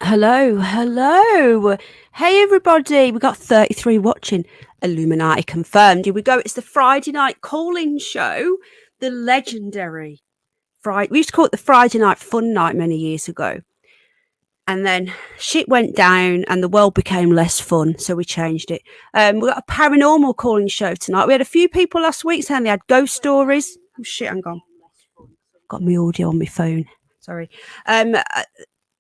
Hello. Hey, everybody. We got 33 watching. Illuminati confirmed. Here we go. It's the Friday night call-in show. The legendary Friday. We used to call it the Friday night fun night many years ago. And then shit went down and the world became less fun. So we changed it. We got a paranormal calling show tonight. We had a few people last week saying they had ghost stories. Oh, shit, hang on. Got my audio on my phone. Sorry.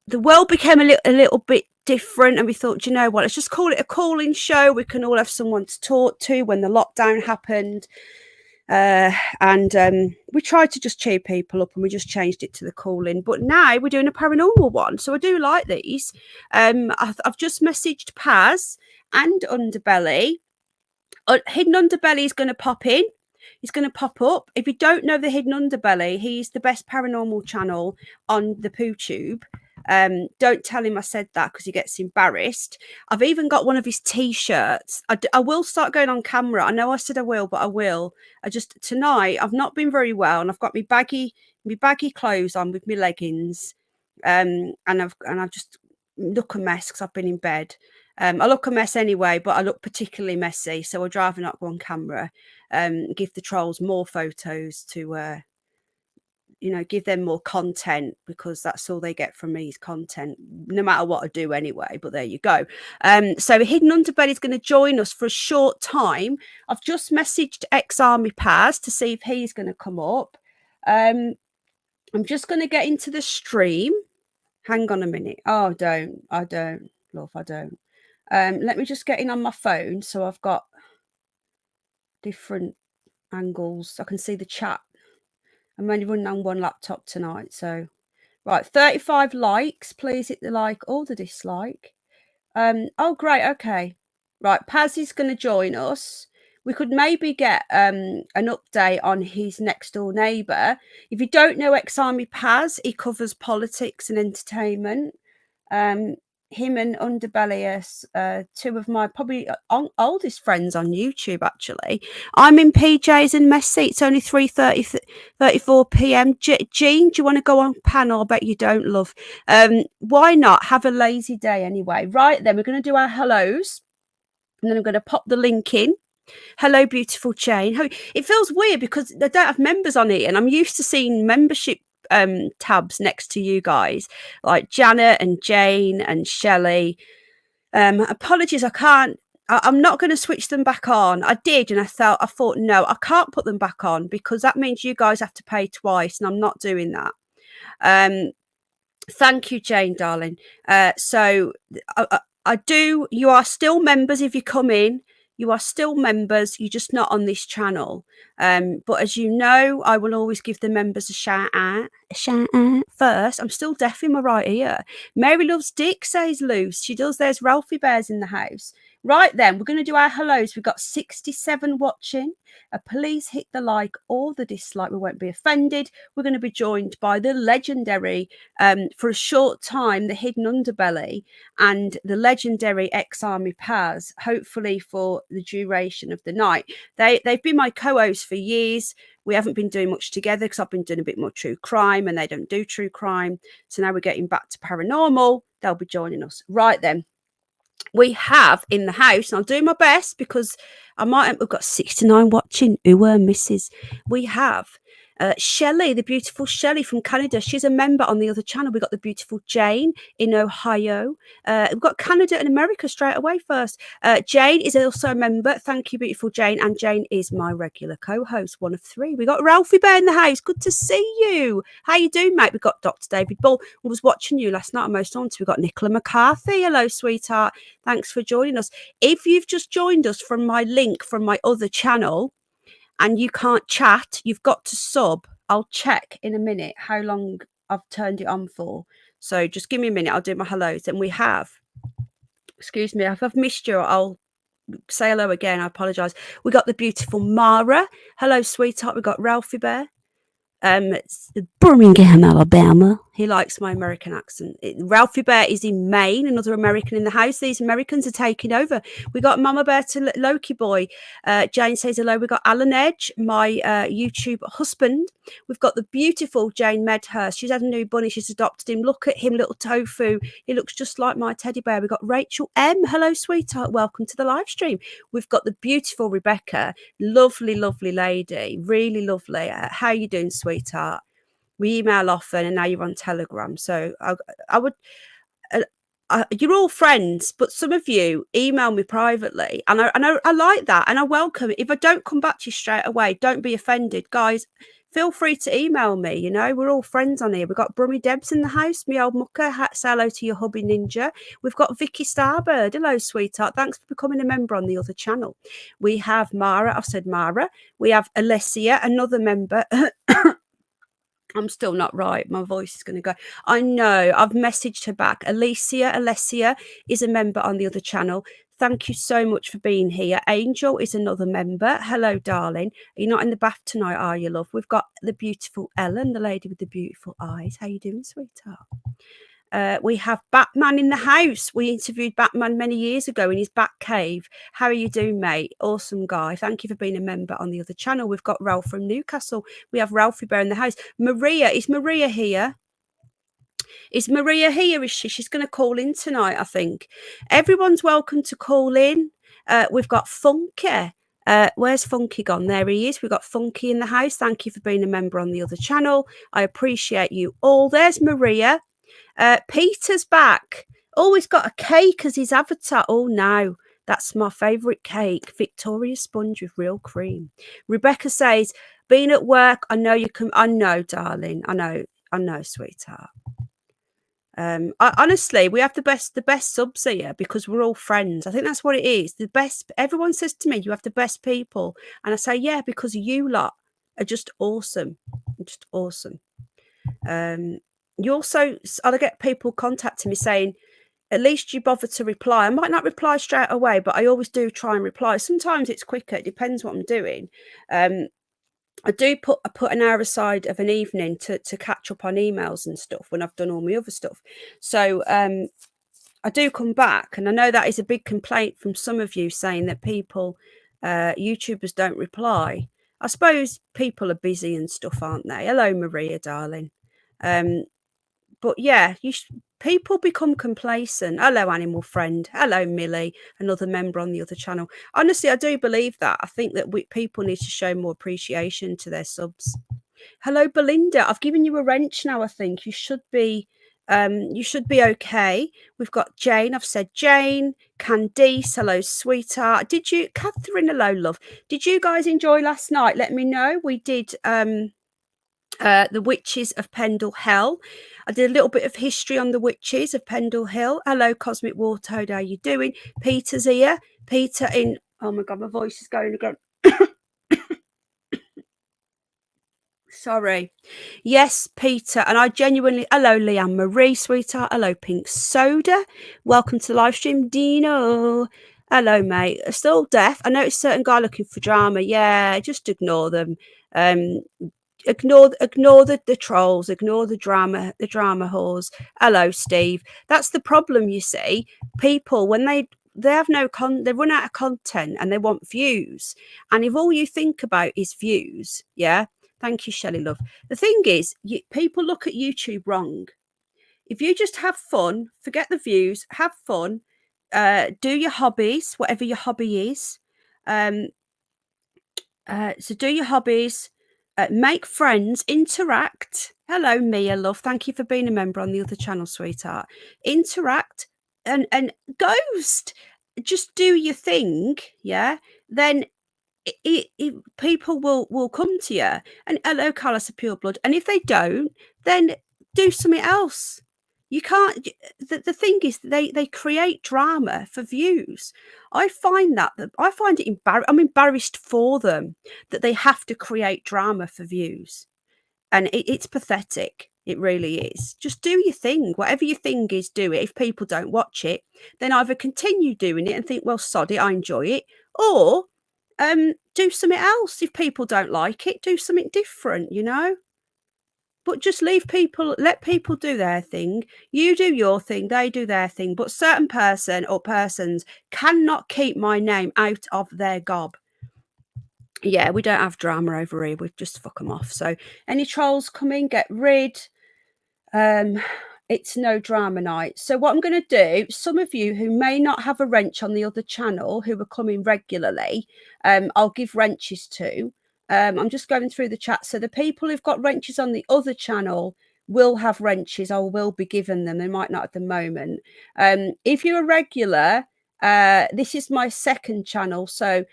The world became a little bit different, and we thought, you know what, let's just call it a call-in show. We can all have someone to talk to when the lockdown happened. We tried to just cheer people up, and we just changed it to the call-in. But now we're doing a paranormal one, so I do like these. I've just messaged Paz and Underbelly. Hidden Underbelly is going to pop in. He's going to pop up. If you don't know the Hidden Underbelly, he's the best paranormal channel on the PooTube. Don't tell him I said that because he gets embarrassed. I've even got one of his t-shirts. I will start going on camera. I know I said I will, but I will. Tonight I've not been very well, and I've got my baggy clothes on with my leggings, and I've just look a mess because I've been in bed. I look a mess anyway, but I look particularly messy, so I'd rather not go on camera. Give the trolls more photos to give them more content, because that's all they get from me is content, no matter what I do anyway. But there you go. So Hidden Underbelly is going to join us for a short time. I've just messaged ex-army Paz to see if he's going to come up. I'm just going to get into the stream. Hang on a minute. Oh, I don't. Let me just get in on my phone, so I've got different angles. I can see the chat. I'm only running on one laptop tonight, so right, 35 likes. Please hit the like or the dislike. Oh, great. Okay, right. Paz is going to join us. We could maybe get an update on his next door neighbour. If you don't know ex-army Paz, he covers politics and entertainment. Him and Underbelly are two of my probably oldest friends on YouTube, actually. I'm in PJs and mess seats, only 3:34 p.m. Jean, do you want to go on panel? I bet you don't, love. Why not? Have a lazy day anyway. Right, then we're going to do our hellos, and then I'm going to pop the link in. Hello, beautiful Jane. It feels weird because they don't have members on it, and I'm used to seeing membership tabs next to you guys, like Janet and Jane and Shelley. Apologies, I'm not going to switch them back on. I did, and I thought no, I can't put them back on because that means you guys have to pay twice, and I'm not doing that. Thank you, Jane, darling. So I do. You are still members if you come in. You are still members. You're just not on this channel. But as you know, I will always give the members a shout out. First. I'm still deaf in my right ear. Mary loves dick, says Luce. She does. There's Ralphie Bears in the house. Right then, we're going to do our hellos. We've got 67 watching. Please hit the like or the dislike. We won't be offended. We're going to be joined by the legendary, for a short time, the Hidden Underbelly and the legendary ex-army Paz, hopefully for the duration of the night. They've been my co-hosts for years. We haven't been doing much together because I've been doing a bit more true crime and they don't do true crime. So now we're getting back to paranormal. They'll be joining us. Right then. We have in the house, and I'll do my best because we've got 69 watching. Misses. We have Shelley, the beautiful Shelley from Canada. She's a member on the other channel. We've got the beautiful Jane in Ohio. We've got Canada and America straight away first. Jane is also a member. Thank you, beautiful Jane. And Jane is my regular co-host, one of three. We got Ralphie Bear in the house. Good to see you. How you doing, mate? We've got Dr. David Bull, who was watching you last night. I'm most on to. We've got Nicola McCarthy. Hello, sweetheart. Thanks for joining us. If you've just joined us from my link from my other channel, and you can't chat, you've got to sub. I'll check in a minute how long I've turned it on for. So just give me a minute. I'll do my hellos. And we have, excuse me, if I've missed you, I'll say hello again. I apologise. We got the beautiful Mara. Hello, sweetheart. We got Ralphie Bear. It's Birmingham, Alabama. He likes my American accent. Ralphie Bear is in Maine, another American in the house. These Americans are taking over. We got Mama Bear to Loki Boy. Jane says hello. We got Alan Edge, my YouTube husband. We've got the beautiful Jane Medhurst. She's had a new bunny. She's adopted him. Look at him, little tofu. He looks just like my teddy bear. We've got Rachel M. Hello, sweetheart. Welcome to the live stream. We've got the beautiful Rebecca. Lovely, lovely lady. Really lovely. How you doing, sweetheart? We email often, and now you're on Telegram. So I would, you're all friends, but some of you email me privately, and I like that, and I welcome it. If I don't come back to you straight away, don't be offended, guys. Feel free to email me. You know, we're all friends on here. We've got Brummy Debs in the house, me old mucker. Say hello to your hubby Ninja. We've got Vicky Starbird. Hello, sweetheart. Thanks for becoming a member on the other channel. We have Mara. I've said Mara. We have Alessia, another member. I'm still not right. My voice is going to go. I know. I've messaged her back. Alessia is a member on the other channel. Thank you so much for being here. Angel is another member. Hello, darling. You're not in the bath tonight, are you, love? We've got the beautiful Ellen, the lady with the beautiful eyes. How you doing, sweetheart? We have Batman in the house. We interviewed Batman many years ago in his bat cave. How are you doing, mate? Awesome guy. Thank you for being a member on the other channel. We've got Ralph from Newcastle. We have Ralphie Bear in the house. Maria, is Maria here? Is Maria here? Is she? She's going to call in tonight, I think. Everyone's welcome to call in. We've got Funky. Where's Funky gone? There he is. We've got Funky in the house. Thank you for being a member on the other channel. I appreciate you all. There's Maria. Peter's back. Always got a cake as his avatar. Oh no, that's my favourite cake. Victoria sponge with real cream. Rebecca says, being at work, I know you can. I know, darling. I know, sweetheart. Honestly, we have the best subs here because we're all friends. I think that's what it is. The best. Everyone says to me, you have the best people, and I say, yeah, because you lot are just awesome. Just awesome. You also, I get people contacting me saying, at least you bother to reply. I might not reply straight away, but I always do try and reply. Sometimes it's quicker. It depends what I'm doing. I do put an hour aside of an evening to catch up on emails and stuff when I've done all my other stuff. So I do come back, and I know that is a big complaint from some of you saying that people, YouTubers don't reply. I suppose people are busy and stuff, aren't they? Hello, Maria, darling. But yeah, people become complacent. Hello, Animal Friend. Hello, Millie, another member on the other channel. Honestly, I do believe that. I think that people need to show more appreciation to their subs. Hello, Belinda. I've given you a wrench now, I think. You should be okay. We've got Jane. I've said Jane. Candice. Hello, sweetheart. Did you, Catherine? Hello, love. Did you guys enjoy last night? Let me know. We did the Witches of Pendle Hell. I did a little bit of history on the Witches of Pendle Hill. Hello, Cosmic Wartoad. How you doing? Peter's here. Peter in... Oh, my God, my voice is going again. Sorry. Yes, Peter. And I genuinely... Hello, Leanne Marie, sweetheart. Hello, Pink Soda. Welcome to the live stream, Dino. Hello, mate. Still deaf. I noticed a certain guy looking for drama. Yeah, just ignore them. Ignore the trolls, ignore the drama whores. Hello, Steve. That's the problem, you see. People, when they have they run out of content and they want views. And if all you think about is views, yeah. Thank you, Shelley love. The thing is, people look at YouTube wrong. If you just have fun, forget the views, have fun, do your hobbies, whatever your hobby is. So do your hobbies. Make friends, interact. Hello, Mia, love. Thank you for being a member on the other channel, sweetheart. Interact and ghost. Just do your thing, yeah? Then people will come to you. And hello, Carlos of Pure Blood. And if they don't, then do something else. You can't. The thing is, they create drama for views. I find it I'm embarrassed for them that they have to create drama for views, and it's pathetic. It really is. Just do your thing. Whatever your thing is, do it. If people don't watch it, then either continue doing it and think, well, sod it, I enjoy it, or do something else. If people don't like it, do something different. You know. but just let people do their thing. You do your thing, they do their thing. But certain person or persons cannot keep my name out of their gob. Yeah, we don't have drama over here. We just fuck them off. So any trolls come in, get rid. It's no drama night. So what I'm going to do, some of you who may not have a wrench on the other channel who are coming regularly, I'll give wrenches to. I'm just going through the chat. So the people who've got wrenches on the other channel will have wrenches. I will be giving them. They might not at the moment. If you're a regular, this is my second channel. So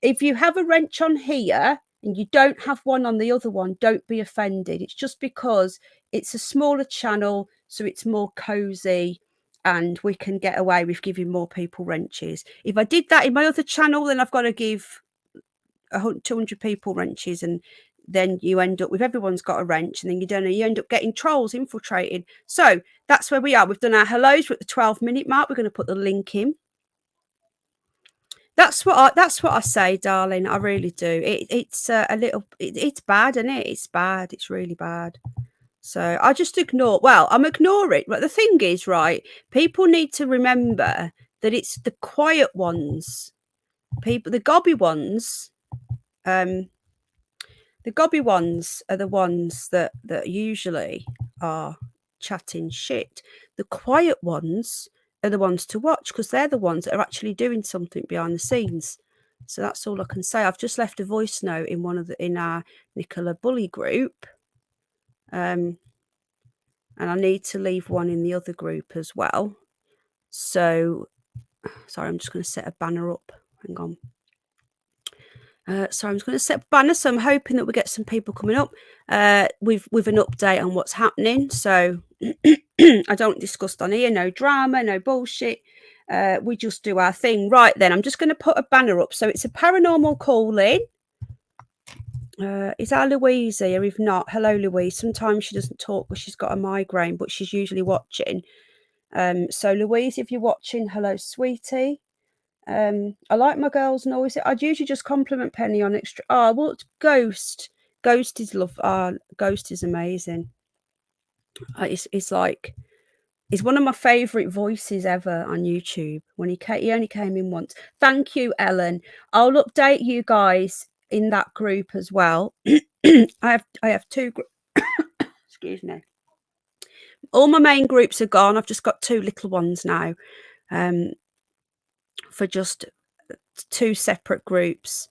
if you have a wrench on here and you don't have one on the other one, don't be offended. It's just because it's a smaller channel, so it's more cozy and we can get away with giving more people wrenches. If I did that in my other channel, then I've got to give 200 people wrenches, and then you end up with everyone's got a wrench, and then you end up getting trolls infiltrating. So that's where we are. We've done our hellos. We're at the 12-minute mark. We're going to put the link in. That's what I say, darling. I really do. It's it's bad, isn't it? It's bad. It's really bad. So I just ignore. Well, I'm ignoring. But the thing is, right? People need to remember that it's the quiet ones, the gobby ones. The gobby ones are the ones that usually are chatting shit. The quiet ones are the ones to watch, because they're the ones that are actually doing something behind the scenes. So that's all I can say. I've just left a voice note in our Nicola Bully group, and I need to leave one in the other group as well. So sorry, I'm just going to set a banner up. Hang on. So I'm just going to set a banner. So I'm hoping that we get some people coming up with an update on what's happening. So I don't discuss on here, no drama, no bullshit. We just do our thing. Right then, I'm just going to put a banner up. So it's a paranormal call-in. Is our Louise here? If not, hello Louise. Sometimes she doesn't talk because she's got a migraine, but she's usually watching. So Louise, if you're watching, hello sweetie. I like my girls' noise. I'd usually just compliment Penny on extra. Oh, well, Ghost is love. Ghost is amazing. It's like, he's one of my favorite voices ever on YouTube. When he only came in once. Thank you, Ellen. I'll update you guys in that group as well. I have two. Excuse me. All my main groups are gone. I've just got two little ones now. For just two separate groups.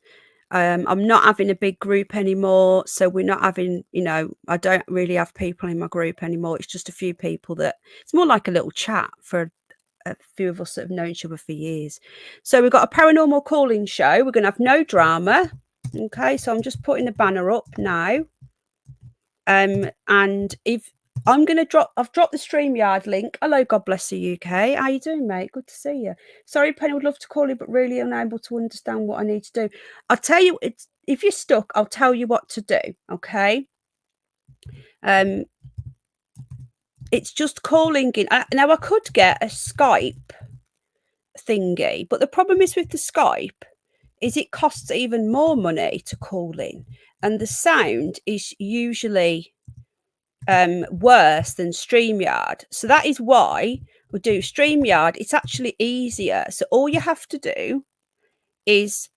I'm not having a big group anymore, so we're not having, I don't really have people in my group anymore. It's just a few people that it's more like a little chat for a few of us that have known each other for years. So we've got a paranormal calling show. We're going to have no drama. Okay, so I'm just putting the banner up now. And if I'm going to I've dropped the StreamYard link. Hello, God bless the UK. How you doing, mate? Good to see you. Sorry, Penny, would love to call you, but really unable to understand what I need to do. I'll tell you, if you're stuck, I'll tell you what to do, okay? It's just calling in. Now, I could get a Skype thingy, but the problem is with the Skype is it costs even more money to call in, and the sound is usually worse than StreamYard. So that is why we do StreamYard. It's actually easier. So all you have to do is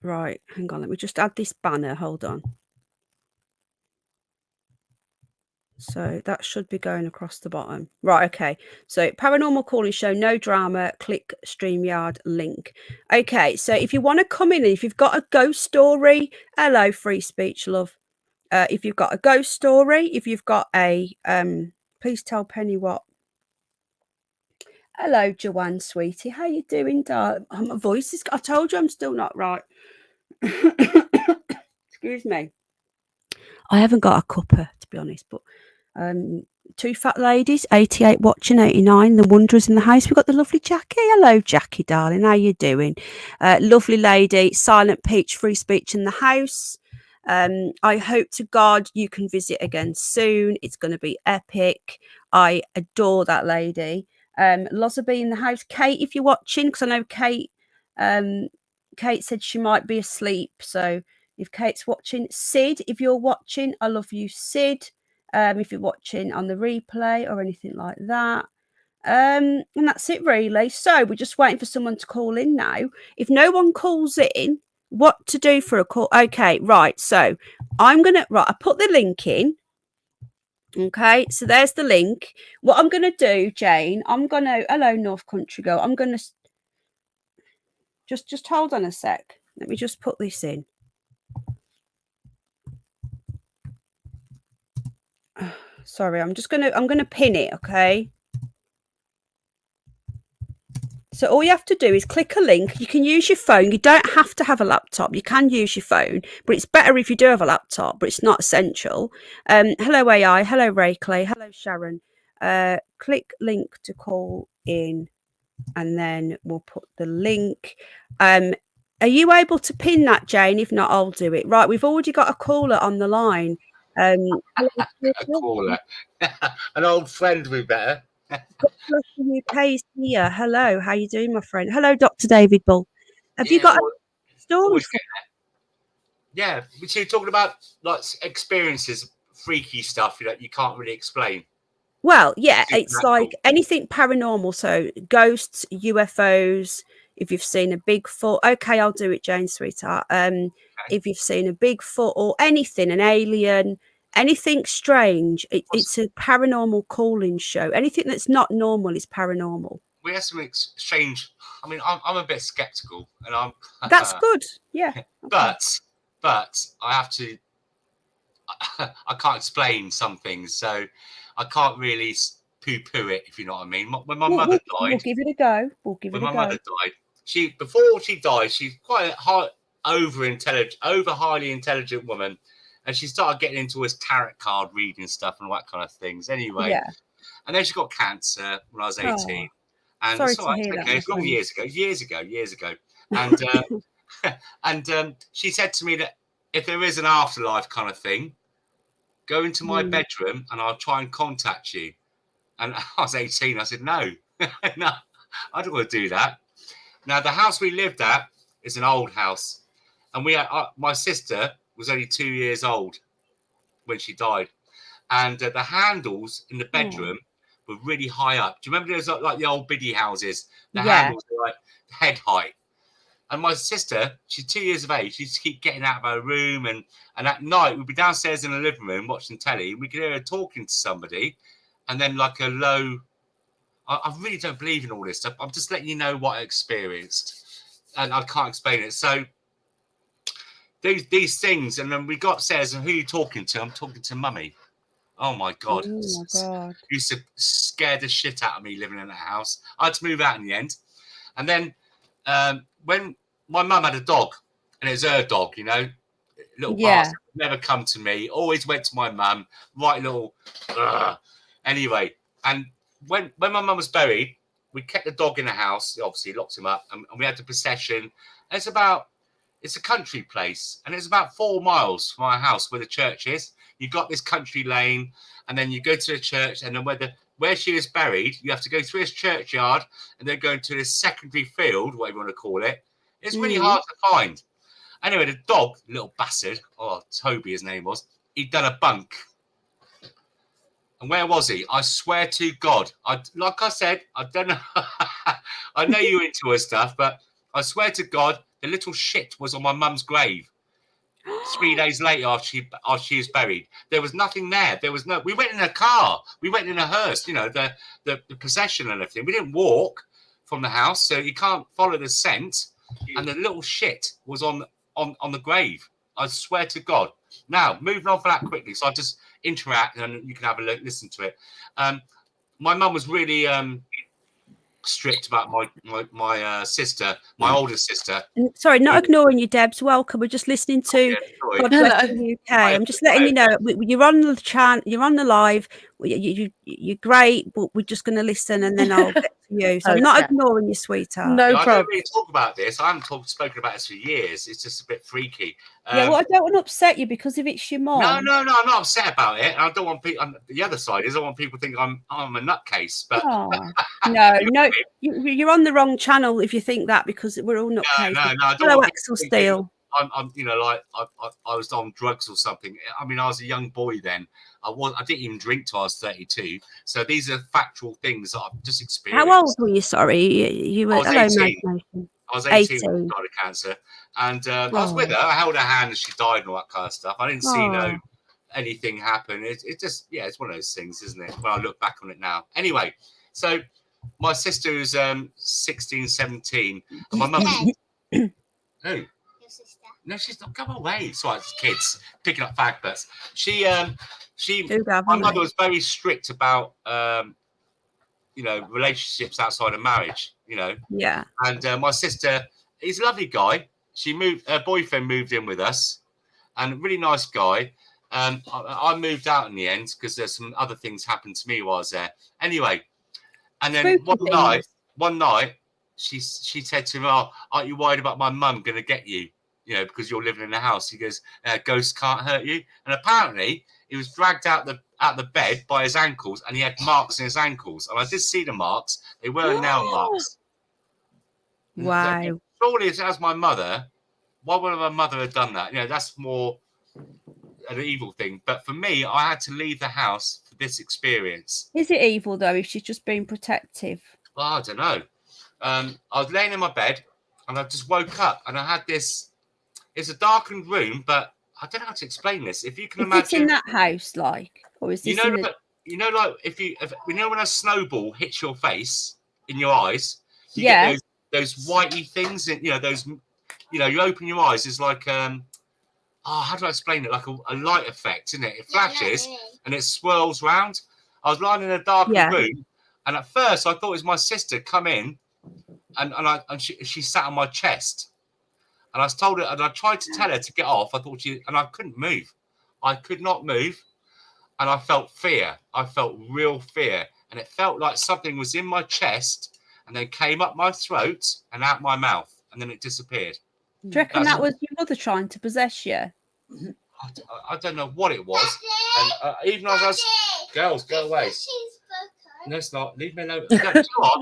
right, hang on, let me just add this banner. Hold on. So that should be going across the bottom. Right, okay. So paranormal calling show, no drama, click StreamYard link. Okay, so if you want to come in, if you've got a ghost story, hello, free speech, love. If you've got a ghost story, if you've got a please tell Penny what. Hello, Joanne, sweetie. How you doing, darling? Oh, my voice is. I told you I'm still not right. Excuse me. I haven't got a cuppa, to be honest, but two fat ladies, 88 watching, 89. The Wanderers in the house. We've got the lovely Jackie. Hello, Jackie, darling. How you doing? Lovely lady, Silent Peach, free speech in the house. I hope to God you can visit again soon. It's going to be epic. I adore that lady. Lozzaby in the house. Kate, if you're watching, because I know Kate said she might be asleep, so If Kate's watching, Sid, if you're watching, I love you, Sid. If you're watching on the replay or anything like that. And that's it really. So we're just waiting for someone to call in now. If no one calls in, what to do for a call? Okay, right. So I put the link in. Okay, so there's the link. What I'm gonna do, Jane, hello North Country Girl. I'm gonna just hold on a sec. Let me just put this in. Sorry, I'm gonna pin it, okay? So all you have to do is click a link. You can use your phone. You don't have to have a laptop. You can use your phone, but it's better if you do have a laptop, but it's not essential. Hello AI, hello Ray Clay, hello Sharon. Click link to call in, and then we'll put the link. Are you able to pin that, Jane? If not, I'll do it. Right, we've already got a caller on the line. A caller. An old friend, we better. God bless the UK is here. Hello, how you doing, my friend? Hello, Dr. David Bull. Have you got a story for Yeah, so you're talking about like experiences, freaky stuff that you can't really explain. Well, yeah, it's like anything paranormal. So ghosts, UFOs. If you've seen a Bigfoot, okay, I'll do it, Jane, sweetheart. Okay. If you've seen a Bigfoot or anything, an alien, anything strange, it's a paranormal call-in show. Anything that's not normal is paranormal. We have some strange. I mean, I'm a bit skeptical, and I'm. That's good, yeah. Okay. But I have to. I can't explain some things, so I can't really poo-poo it, if you know what I mean. When my mother died, we'll give it a go. When my mother died, before she died, she's quite a highly intelligent woman, and she started getting into his tarot card reading stuff and all that kind of things. Anyway, yeah. And then she got cancer when I was 18. Oh, and sorry so to hear that. It's long years ago. And she said to me that if there is an afterlife kind of thing, go into my bedroom and I'll try and contact you. And I was 18. I said, no, no, I don't want to do that. Now, the house we lived at is an old house. And my sister was only 2 years old when she died. And the handles in the bedroom were really high up. Do you remember those like the old biddy houses? The handles were like head height. And my sister, she's 2 years of age. She used to keep getting out of her room. And at night, we'd be downstairs in the living room watching telly. And we could hear her talking to somebody. And then like a low... I really don't believe in all this stuff. I'm just letting you know what I experienced. And I can't explain it. So these things. And then we got upstairs. And who are you talking to? I'm talking to Mummy. Oh, my God. Oh, my God. Used to scare the shit out of me living in that house. I had to move out in the end. And then... when my mum had a dog, and it was her dog, you know, little bastard, never come to me, always went to my mum, right little, anyway. And when my mum was buried, we kept the dog in the house, obviously locked him up, and we had the procession. And it's a country place, and it's about 4 miles from our house where the church is. You got this country lane, and then you go to the church, and then where she is buried, you have to go through this churchyard and then go into this secondary field, whatever you want to call it. It's really hard to find. Anyway, the dog, little bastard, Toby his name was, he'd done a bunk. And where was he? I swear to God, like I said, I don't know. I know you're into her stuff, but I swear to God, the little shit was on my mum's grave. 3 days later, after she was buried, there was nothing there. We went in a car. We went in a hearse, you know, the procession and everything. We didn't walk from the house, so you can't follow the scent. And the little shit was on the grave. I swear to God. Now, moving on for that quickly, so I'll just interact and you can have a look, listen to it. My mum was really strict about my sister, my older sister. Sorry, not ignoring you, Debs. Welcome. We're just listening to God Bless the UK. I'm just letting you know you're on the channel, you're on the live. You're great, but we're just going to listen and then I'll get to you. So I'm not ignoring you, sweetheart. No problem. I don't really talk about this. I haven't spoken about this for years. It's just a bit freaky. Well, I don't want to upset you because if it's your mom. No, I'm not upset about it. I don't want people. The other side is I want people to think I'm a nutcase. But no, you're on the wrong channel if you think that because we're all nutcases. No. Hello, Axel Steele. I'm you know, like I was on drugs or something. I mean, I was a young boy then. I didn't even drink till I was 32. So these are factual things that I've just experienced. How old were you? Sorry, you were. I was Hello, 18. imagination. I was 18 when I died of cancer, and I was with her. I held her hand as she died and all that kind of stuff. I didn't see anything happen. It just, yeah, it's one of those things, isn't it? When I look back on it now. Anyway, so my sister was 16, 17, and my mum. Who? Your sister. No, she's not. Come away. It's like kids picking up fag butts. My mother was very strict about relationships outside of marriage. Yeah. And my sister, he's a lovely guy. Her boyfriend moved in with us, and a really nice guy. I moved out in the end because there's some other things happened to me while I was there. Anyway, and then one night, she said to him, "Oh, aren't you worried about my mum going to get you? Because you're living in the house." He goes, "Ghosts can't hurt you." And apparently, he was dragged out the bed by his ankles, and he had marks in his ankles. And I did see the marks; they were nail marks. Wow. Surely, as my mother, why would my mother have done that? That's more an evil thing. But for me, I had to leave the house for this experience. Is it evil though? If she's just being protective? Well, I don't know. I was laying in my bed, and I just woke up, and I had this. It's a darkened room, but I don't know how to explain this. If you can imagine, it's in that house, like, or is this like when a snowball hits your face in your eyes, you get those whitey things, and those. You open your eyes. It's like how do I explain it? Like a light effect, isn't it? It flashes and it swirls round. I was lying in a dark room, and at first I thought it was my sister come in, and she sat on my chest, and I told her, and I tried to tell her to get off. I thought and I couldn't move. I could not move, and I felt fear. I felt real fear, and it felt like something was in my chest, and then came up my throat and out my mouth, and then it disappeared. Do you reckon that was your mother trying to possess you? I don't know what it was. And even as I was, girls, go away. No, it's not. Leave me alone.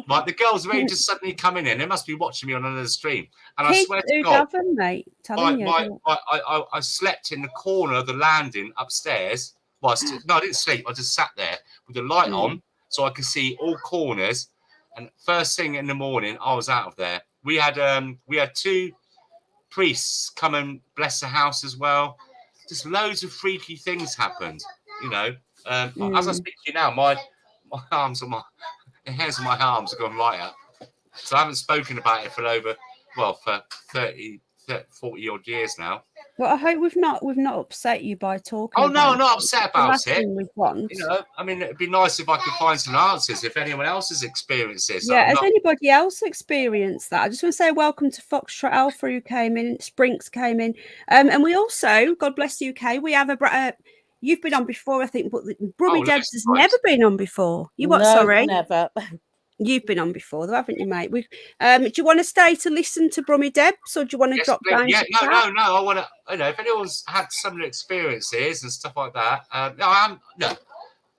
Right, the girls are ready to suddenly coming in. They must be watching me on another stream. And I swear to God, mate. I slept in the corner of the landing upstairs. Well, I didn't sleep. I just sat there with the light on so I could see all corners. And first thing in the morning, I was out of there. We had two priests come and bless the house as well. Just loads of freaky things happened. As I speak to you now, my arms and the hairs of my arms have gone right up. So I haven't spoken about it for 30, 40 odd years now. Well, I hope we've not upset you by talking. Oh no, I'm not upset about it. We want. I mean, it'd be nice if I could find some answers if anyone else has experienced this. Yeah, has anybody else experienced that? I just want to say welcome to Foxtrot Alpha who came in, Sprinks came in, and we also, God bless the UK, we have you've been on before, I think, but Brummy Debs has never been on before. You what? No, sorry, never. You've been on before, though, haven't you, mate? Do you want to stay to listen to Brummy Debs, or do you want to drop down? Yeah, no. I want to. If anyone's had similar experiences and stuff like that, I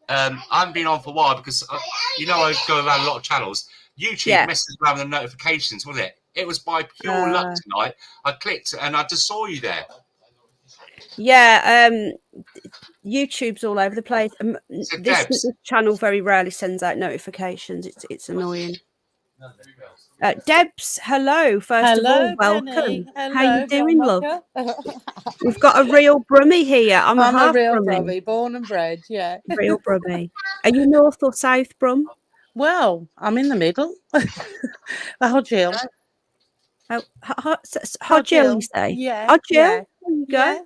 haven't been on for a while because I go around a lot of channels. YouTube messes around with the notifications, wasn't it? It was by pure luck tonight. I clicked and I just saw you there. Yeah, YouTube's all over the place. This channel very rarely sends out notifications. It's annoying. Debs, hello. First of all, welcome. Hello, how you doing, love? We've got a real Brummie here. I'm a real Brummie, born and bred. Yeah, real Brummie. Are you north or south, Brum? Well, I'm in the middle. Hodgill. Hodgill, you say? Yeah. Hodgill. Yeah. There you go.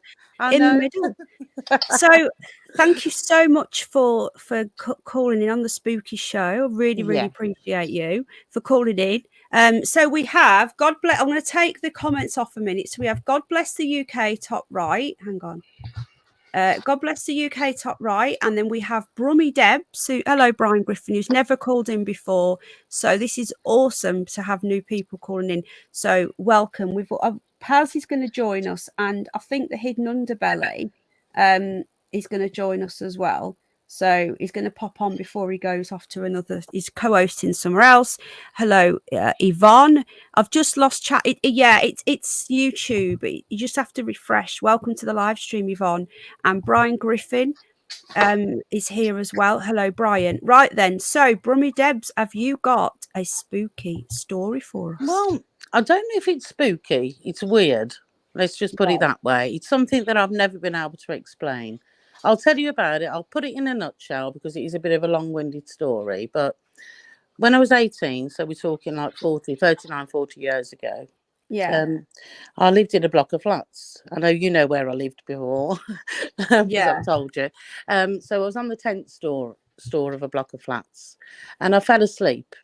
In the middle. So thank you so much for calling in on the Spooky Show. I really appreciate you for calling in. So we have I'm going to take the comments off a minute. So we have God bless the UK top right. Hang on. God bless the UK top right, and then we have Brummy Debs. Hello, Brian Griffin, who's never called in before. So this is awesome to have new people calling in. So welcome. Palsy's going to join us, and I think the Hidden Underbelly is going to join us as well. So he's going to pop on before he goes off to another. He's co-hosting somewhere else. Hello, Yvonne. I've just lost chat. It's YouTube. You just have to refresh. Welcome to the live stream, Yvonne. And Brian Griffin is here as well. Hello, Brian. Right then. So, Brummy Debs, have you got a spooky story for us? Well, I don't know if it's spooky. It's weird. Let's just put it that way. It's something that I've never been able to explain. I'll tell you about it. I'll put it in a nutshell because it is a bit of a long-winded story. But when I was 18, so we're talking like 40 years ago, I lived in a block of flats. I know you know where I lived before because I've told you. So I was on the 10th store of a block of flats and I fell asleep.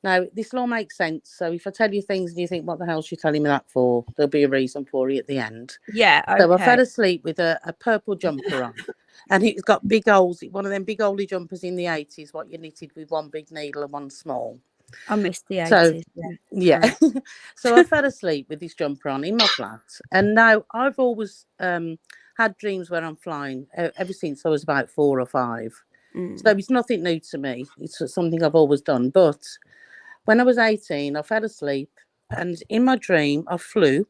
Now, this all makes sense. So if I tell you things and you think, what the hell is she telling me that for? There'll be a reason for it at the end. Yeah, okay. So I fell asleep with a purple jumper on. And it's got big holes, one of them big oldie jumpers in the 80s, what you knitted with one big needle and one small. I missed the 80s. So, yeah. So I fell asleep with this jumper on in my flat. And now I've always had dreams where I'm flying ever since I was about 4 or 5. So it's nothing new to me. It's something I've always done. But when I was 18, I fell asleep. And in my dream, I flew.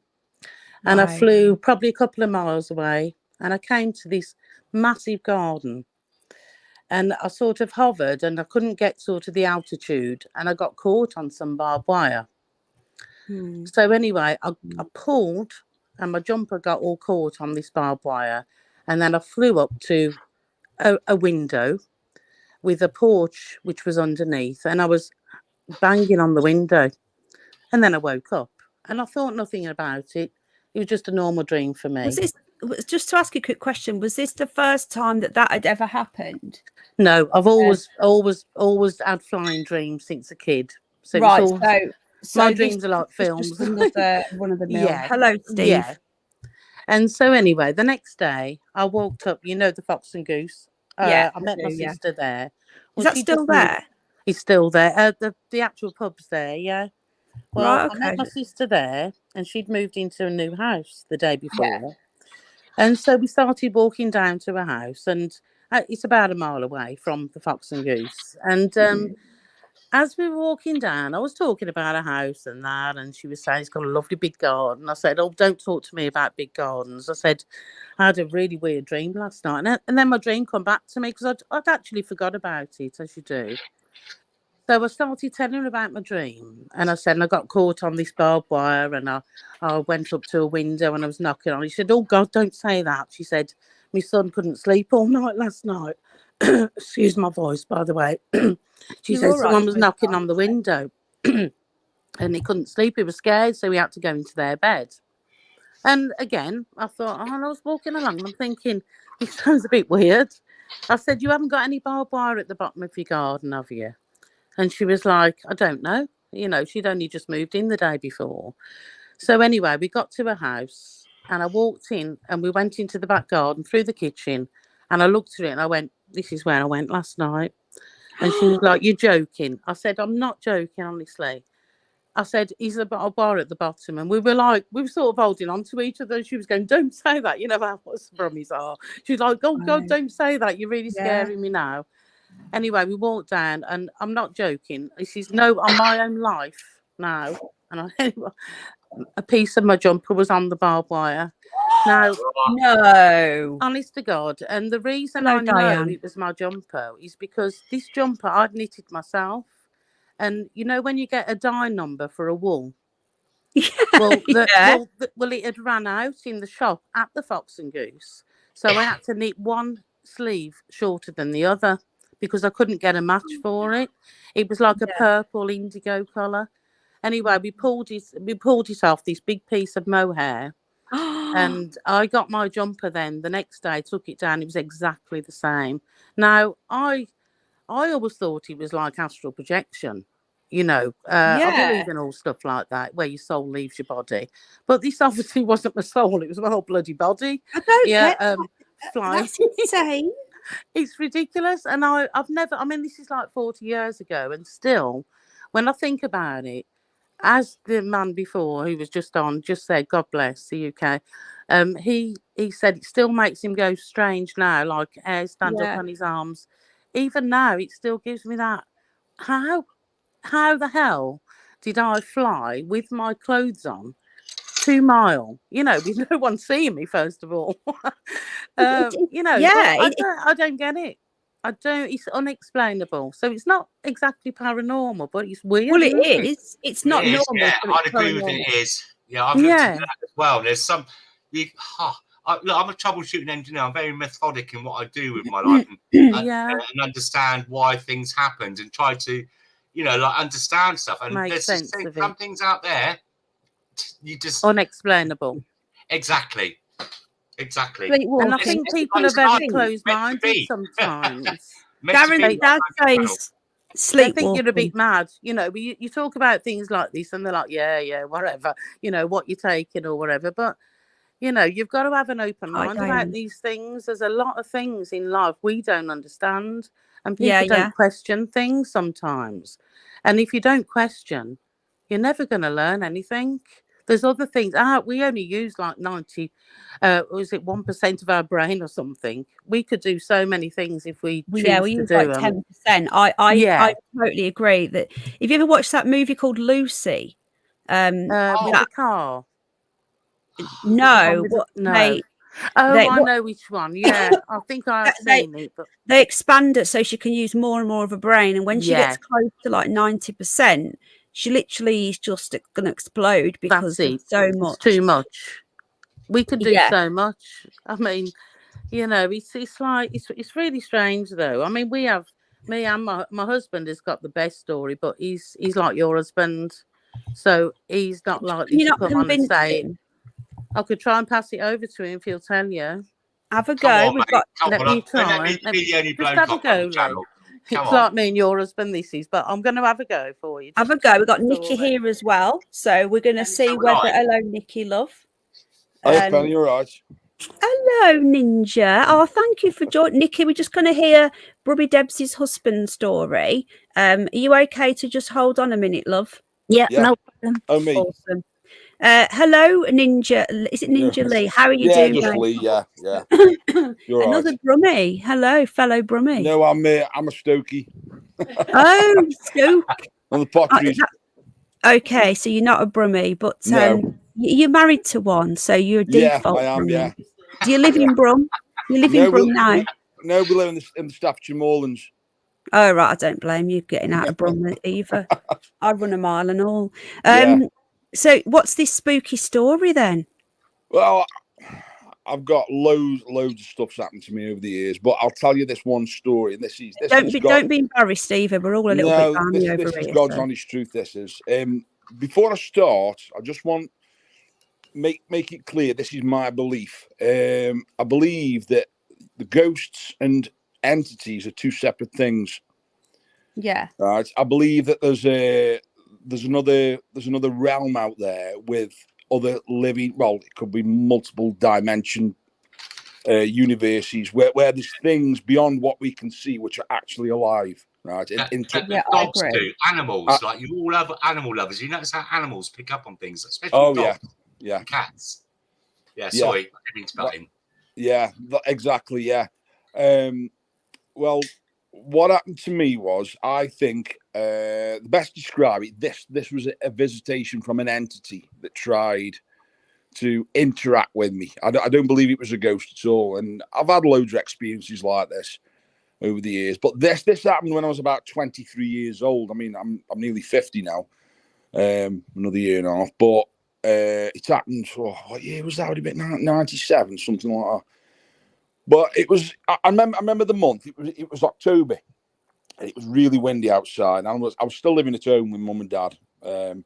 And I flew probably a couple of miles away. And I came to this massive garden. And I sort of hovered and I couldn't get sort of the altitude. And I got caught on some barbed wire. So anyway, I pulled and my jumper got all caught on this barbed wire. And then I flew up to a window with a porch which was underneath. And I was banging on the window. And then I woke up. And I thought nothing about it. It was just a normal dream for me. Just to ask you a quick question, was this the first time that had ever happened? No, I've always had flying dreams since a kid. So right. So my dreams are like films. Just another one of the mill. Yeah. Hello, Steve. Yeah. And so anyway, the next day I walked up. You know the Fox and Goose. I met my sister there. Is that still there? It's still there. The actual pub's there. Yeah. Well, right, okay. I met my sister there, and she'd moved into a new house the day before. And so we started walking down to a house, and it's about a mile away from the Fox and Goose. And as we were walking down, I was talking about a house and that, and she was saying it's got a lovely big garden. I said, oh, don't talk to me about big gardens. I said, I had a really weird dream last night. And then my dream come back to me because I'd actually forgot about it, as you do. So I started telling her about my dream. And I said, and I got caught on this barbed wire, and I went up to a window and I was knocking on it. She said, oh, God, don't say that. She said, my son couldn't sleep all night last night. Excuse my voice, by the way. She said someone was knocking on the window and he couldn't sleep. He was scared, so he had to go into their bed. And again, I thought, and I was walking along and I'm thinking, this sounds a bit weird. I said, you haven't got any barbed wire at the bottom of your garden, have you? And she was like, I don't know. You know, she'd only just moved in the day before. So anyway, we got to a house and I walked in and we went into the back garden through the kitchen and I looked at it and I went, this is where I went last night. And she was like, you're joking. I said, I'm not joking, honestly. I said, is there a bar at the bottom? And we were sort of holding on to each other. And she was going, don't say that. You know how us Brummies are. She was like, oh, God, don't say that. You're really scaring me now. Anyway, we walked down and I'm not joking. This is on my own life now. And a piece of my jumper was on the barbed wire. Now, no, honest to God, and the reason I know it was my jumper is because this jumper I'd knitted myself. And you know when you get a die number for a wool? Well, it had ran out in the shop at the Fox and Goose. So I had to knit one sleeve shorter than the other because I couldn't get a match for it. It was like a purple indigo colour. Anyway, we pulled it off, this big piece of mohair. And I got my jumper then the next day, took it down. It was exactly the same. Now, I always thought it was like astral projection. You know, I believe in all stuff like that, where your soul leaves your body. But this obviously wasn't my soul. It was my whole bloody body. I don't get flying. That's insane. It's ridiculous. And I've never, this is like 40 years ago. And still, when I think about it, as the man before who was just on just said, God bless the UK, he said it still makes him go strange now, like hair stand up on his arms. Even now, it still gives me that. How the hell did I fly with my clothes on 2 mile? You know, with no one seeing me, first of all. You know, I don't get it. I don't. It's unexplainable. So it's not exactly paranormal, but it's weird. Well, isn't it is. It's not normal. Yeah, but I'd it's agree with it. paranormal. It is. Yeah, I've looked into that as well. There's some. Look, I'm a troubleshooting engineer. I'm very methodic in what I do with my life, and understand why things happened, and try to, you know, like understand stuff. And there's just some things out there. You just unexplainable. Exactly. And I think people are very close-minded sometimes. Darren's dad says sleepwalking. They think you're a bit mad, you know. But you talk about things like this, and they're like, yeah, whatever, you know, what you're taking or whatever. But you know, you've got to have an open mind about these things. There's a lot of things in life we don't understand, and people don't question things sometimes. And if you don't question, you're never going to learn anything. There's other things. We only use like 1% of our brain or something. We could do so many things if we choose to use do like them. 10%. I totally agree that. If you ever watched that movie called Lucy, with the car. No, I know which one. Yeah, I think I've seen it. But they expand it so she can use more and more of her brain, and when she gets close to like 90%, she literally is just going to explode because there's so much. It's too much. We could do so much. I mean, you know, it's like it's really strange though. I mean, we have me and my husband has got the best story, but he's like your husband, so he's not likely to come on and say it. I could try and pass it over to him if he'll tell you. Have a go. Let me try. Just have a go, Lee. It's like me and your husband, this is, but I'm going to have a go for you. Have a go. We've got Nikki here as well, so we're going to see whether. Hello, Nikki, love. Hi, Penny, you're right. Hello, Ninja. Oh, thank you for joining. Nikki, we're just going to hear Brubby Debs' husband's story. Are you okay to just hold on a minute, love? Yeah. No problem. Oh, me. Awesome. Hello, Ninja. Is it Ninja Lee? How are you doing? Just Lee. Yeah. You're another right. Brummy. Hello, fellow Brummy. No, I'm a Stokey. Oh, Stoke. On the potteries. Okay, so you're not a Brummy, but no. You're married to one, so you're a default. I am. Brummy. Yeah. Do you live in Brum? You live in Brum now? No, we live in the Staffordshire Moorlands. Oh right, I don't blame you getting out of Brum either. I run a mile and all. So what's this spooky story then? Well, I've got loads of stuff's happened to me over the years, but I'll tell you this one story. And don't be embarrassed, Steve. We're all a little bit balmy over this here. This is God's honest truth. This is. Before I start, I just want make it clear. This is my belief. I believe that the ghosts and entities are two separate things. Yeah. Right. I believe that there's another realm out there with other living. Well, it could be multiple dimension universes where there's things beyond what we can see which are actually alive. Right. Dogs do. Animals, like you all have animal lovers. You notice how animals pick up on things, especially dogs. Yeah. And cats. Yeah. Sorry, I didn't mean to butt in. Yeah. Exactly. Yeah. Well, what happened to me was, I think the best to describe it, this was a visitation from an entity that tried to interact with me. I don't believe it was a ghost at all, and I've had loads of experiences like this over the years. But this happened when I was about 23 years old. I mean, I'm nearly 50 now. Another year and a half, but it happened. What year was that? Would have been 97, something like that. But it was. I remember the month. It was October, and it was really windy outside. And I was still living at home with mum and dad. And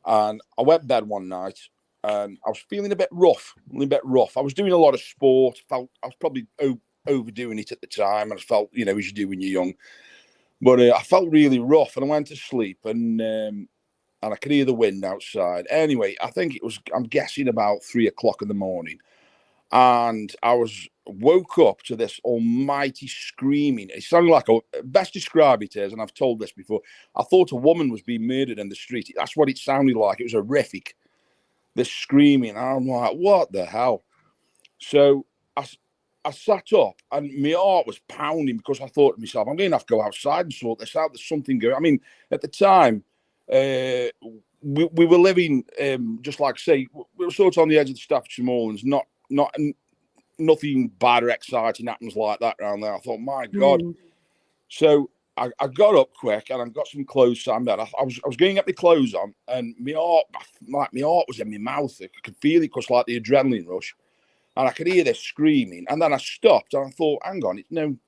I went to bed one night, and I was feeling a bit rough. I was doing a lot of sport. I was probably overdoing it at the time. I felt, as you do when you're young. But I felt really rough, and I went to sleep, and I could hear the wind outside. Anyway, I think I'm guessing about 3:00 in the morning. And I woke up to this almighty screaming. It sounded like best describe it as, and I've told this before, I thought a woman was being murdered in the street. That's what it sounded like. It was horrific. This screaming. I'm like, what the hell? So I sat up and my heart was pounding because I thought to myself, I'm going to have to go outside and sort this out. There's something going. I mean, at the time, we were living, just like I say, we were sort of on the edge of the Staffordshire Moorlands, nothing bad or exciting happens like that around there. I thought, my God. So I got up quick and I got some clothes on bed. I was going to get my clothes on, and my heart was in my mouth. I could feel it because like the adrenaline rush. And I could hear this screaming. And then I stopped and I thought, hang on, and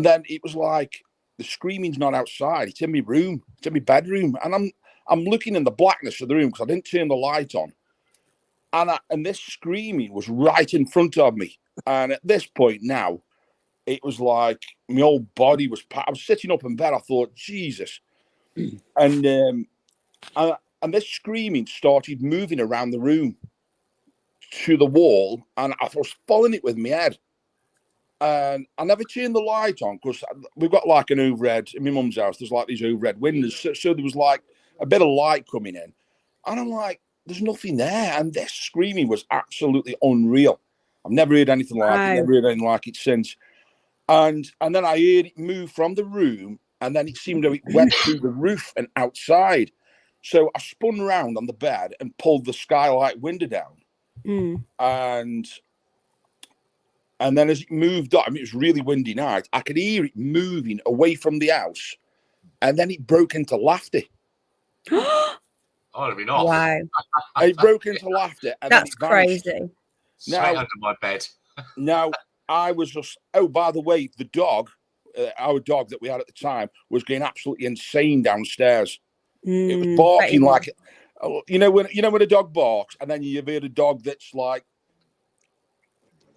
then it was like the screaming's not outside, it's in my room, it's in my bedroom. And I'm looking in the blackness of the room because I didn't turn the light on. And this screaming was right in front of me. And at this point now, it was like my whole body was I was sitting up in bed, I thought, Jesus. And this screaming started moving around the room to the wall, and I was following it with my head. And I never turned the light on because we've got like an overhead in my mum's house. There's like these overhead windows, so there was like a bit of light coming in, and I'm like, "There's nothing there." And this screaming was absolutely unreal. I've never heard anything like it. Never heard anything like it since. And then I heard it move from the room, and then it seemed that it went through the roof and outside. So I spun around on the bed and pulled the skylight window down. And then as it moved on, I mean, it was really windy night, I could hear it moving away from the house, and then it broke into laughter. I'd have been off. Wow. It broke into laughter. And that's then it vanished. crazy. Straight under my bed. Now, I was just, by the way, the dog, our dog that we had at the time, was going absolutely insane downstairs. It was barking like, you know when a dog barks and then you've heard a dog that's like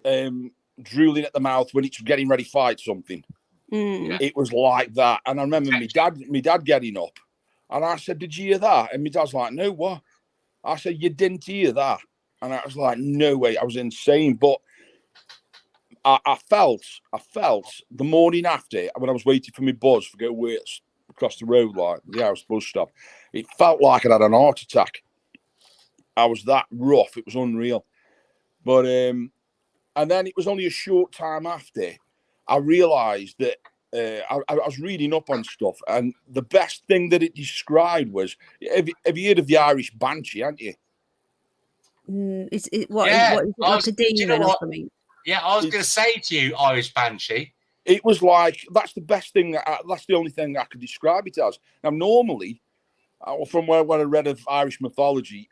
drooling at the mouth when it's getting ready to fight something. It was like that. And I remember my dad getting up, and I said, "Did you hear that?" And my dad's like, "No, what?" I said, "You didn't hear that?" And I was like, "No way." I was insane. But I felt the morning after, when I was waiting for my bus to go across the road, like the house bus stop, it felt like I had an heart attack. I was that rough. It was unreal. But and then it was only a short time after I realised that I was reading up on stuff, and the best thing that it described was, have you heard of the Irish Banshee, haven't you? Is it like a demon or something? Yeah, I was going to say to you, Irish Banshee. It was like, that's the best thing. That's the only thing I could describe it as. Now, normally, from what I read of Irish mythology,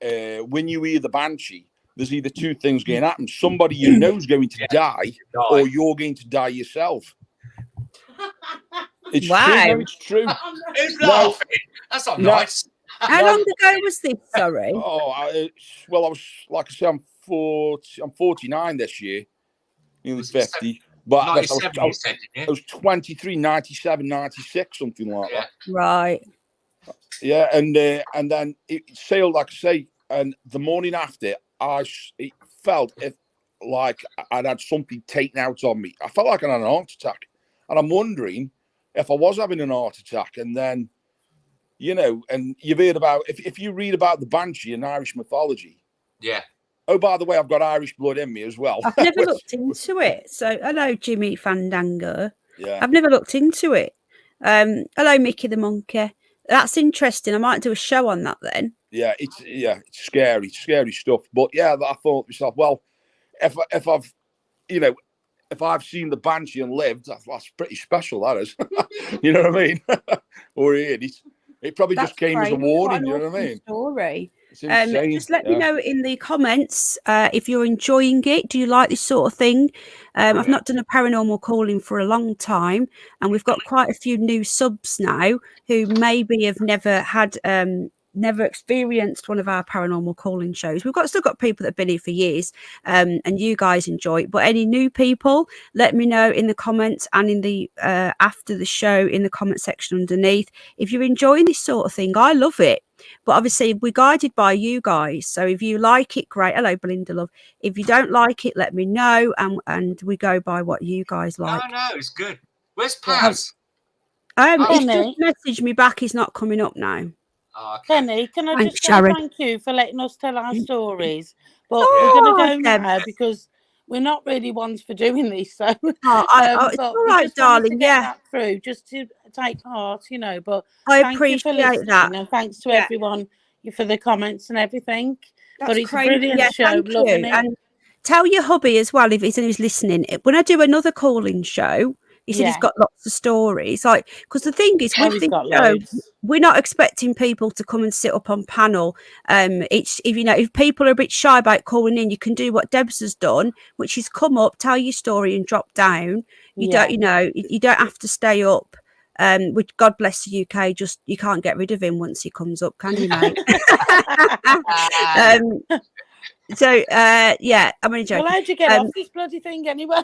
when you hear the Banshee, there's either two things going to happen. Somebody you know is going to die, or you're going to die yourself. It's true. It's true. Who's laughing? That's not nice. How long ago was this? Sorry. I was, like I say, I'm 49 this year. Nearly 50. But I was 23, 97, 96, something like that. Right. Yeah, and then it sailed, like I say, and the morning after, it felt like I'd had something taken out of me. I felt like I had an heart attack. And I'm wondering if I was having an heart attack. And then, and you've heard about, if you read about the Banshee in Irish mythology. Yeah. Oh, by the way, I've got Irish blood in me as well. I've never looked into it. So, hello, Jimmy Fandango. Yeah. I've never looked into it. Hello, Mickey the Monkey. That's interesting. I might do a show on that then. Yeah, it's scary stuff. But yeah, I thought to myself, well, if I've seen the Banshee and lived, that's pretty special, that is. You know what I mean? Or it probably just came as a warning, you know what I mean? Story. Just let me know in the comments if you're enjoying it. Do you like this sort of thing? I've not done a paranormal calling for a long time, and we've got quite a few new subs now who maybe have never experienced one of our paranormal calling shows. We've still got people that have been here for years, and you guys enjoy it. But any new people, let me know in the comments and in the after the show in the comment section underneath if you're enjoying this sort of thing. I love it. But obviously, we're guided by you guys. So if you like it, great. Hello, Belinda Love. If you don't like it, let me know. And we go by what you guys like. No, it's good. Where's Paz? He's just messaged me back. He's not coming up now. Oh, okay. Penny, can I just say thank you for letting us tell our stories? But Oh, we're going to go Deb. now because we're not really ones for doing this. So, It's but all we right, just wanted to darling. get Yeah, that through, just to take part, But I thank you for appreciate listening, that. and thanks to Yeah. everyone for the comments and everything. That's But it's crazy. a brilliant Yeah, show. thank Loving you. it. And tell your hubby as well, if he's listening, when I do another call-in show, he said he's got lots of stories. Because the thing is, with he's this got show, loads. we're not expecting people to come and sit up on panel. It's if people are a bit shy about calling in, you can do what Debs has done, which is come up, tell your story, and drop down. You don't have to stay up. Which God bless the UK, just you can't get rid of him once he comes up, can you, mate? So yeah, I'm only joking. Well, how'd you get off this bloody thing anyway?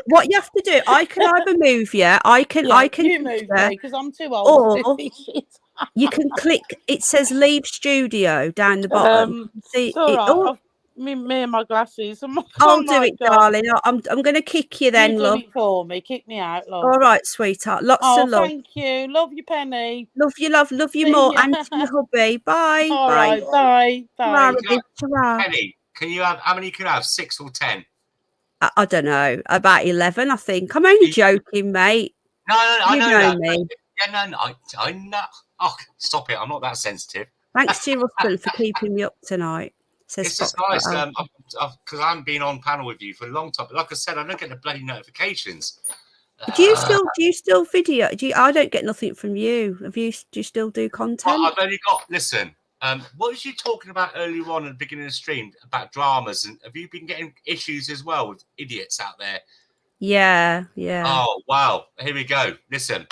What you have to do, I can either move you, I can you move me because I'm too old to do this shit. You can click, it says leave studio down the bottom. See, it's all right. Me and my glasses. I'll do it, darling. I'm going to kick you then, love. Do it for me. Kick me out, love. All right, sweetheart. Lots of love. Thank you. Love you, Penny. Love you, love you more. And to your hubby. Bye. All bye. Right, bye. Penny, can you have, how many can you have? 6 or 10? I don't know. About 11, I think. I'm only joking, mate. No, I know that. Me. Yeah, no, I know. Oh, stop it. I'm not that sensitive. Thanks to your husband for keeping me up tonight. It's just nice because I haven't been on panel with you for a long time. But like I said, I don't get the bloody notifications. Do you still video? I don't get nothing from you. Do you still do content? Well, I've only got. Listen, what was you talking about earlier on at the beginning of the stream about dramas? And have you been getting issues as well with idiots out there? Yeah. Oh wow! Here we go. Listen,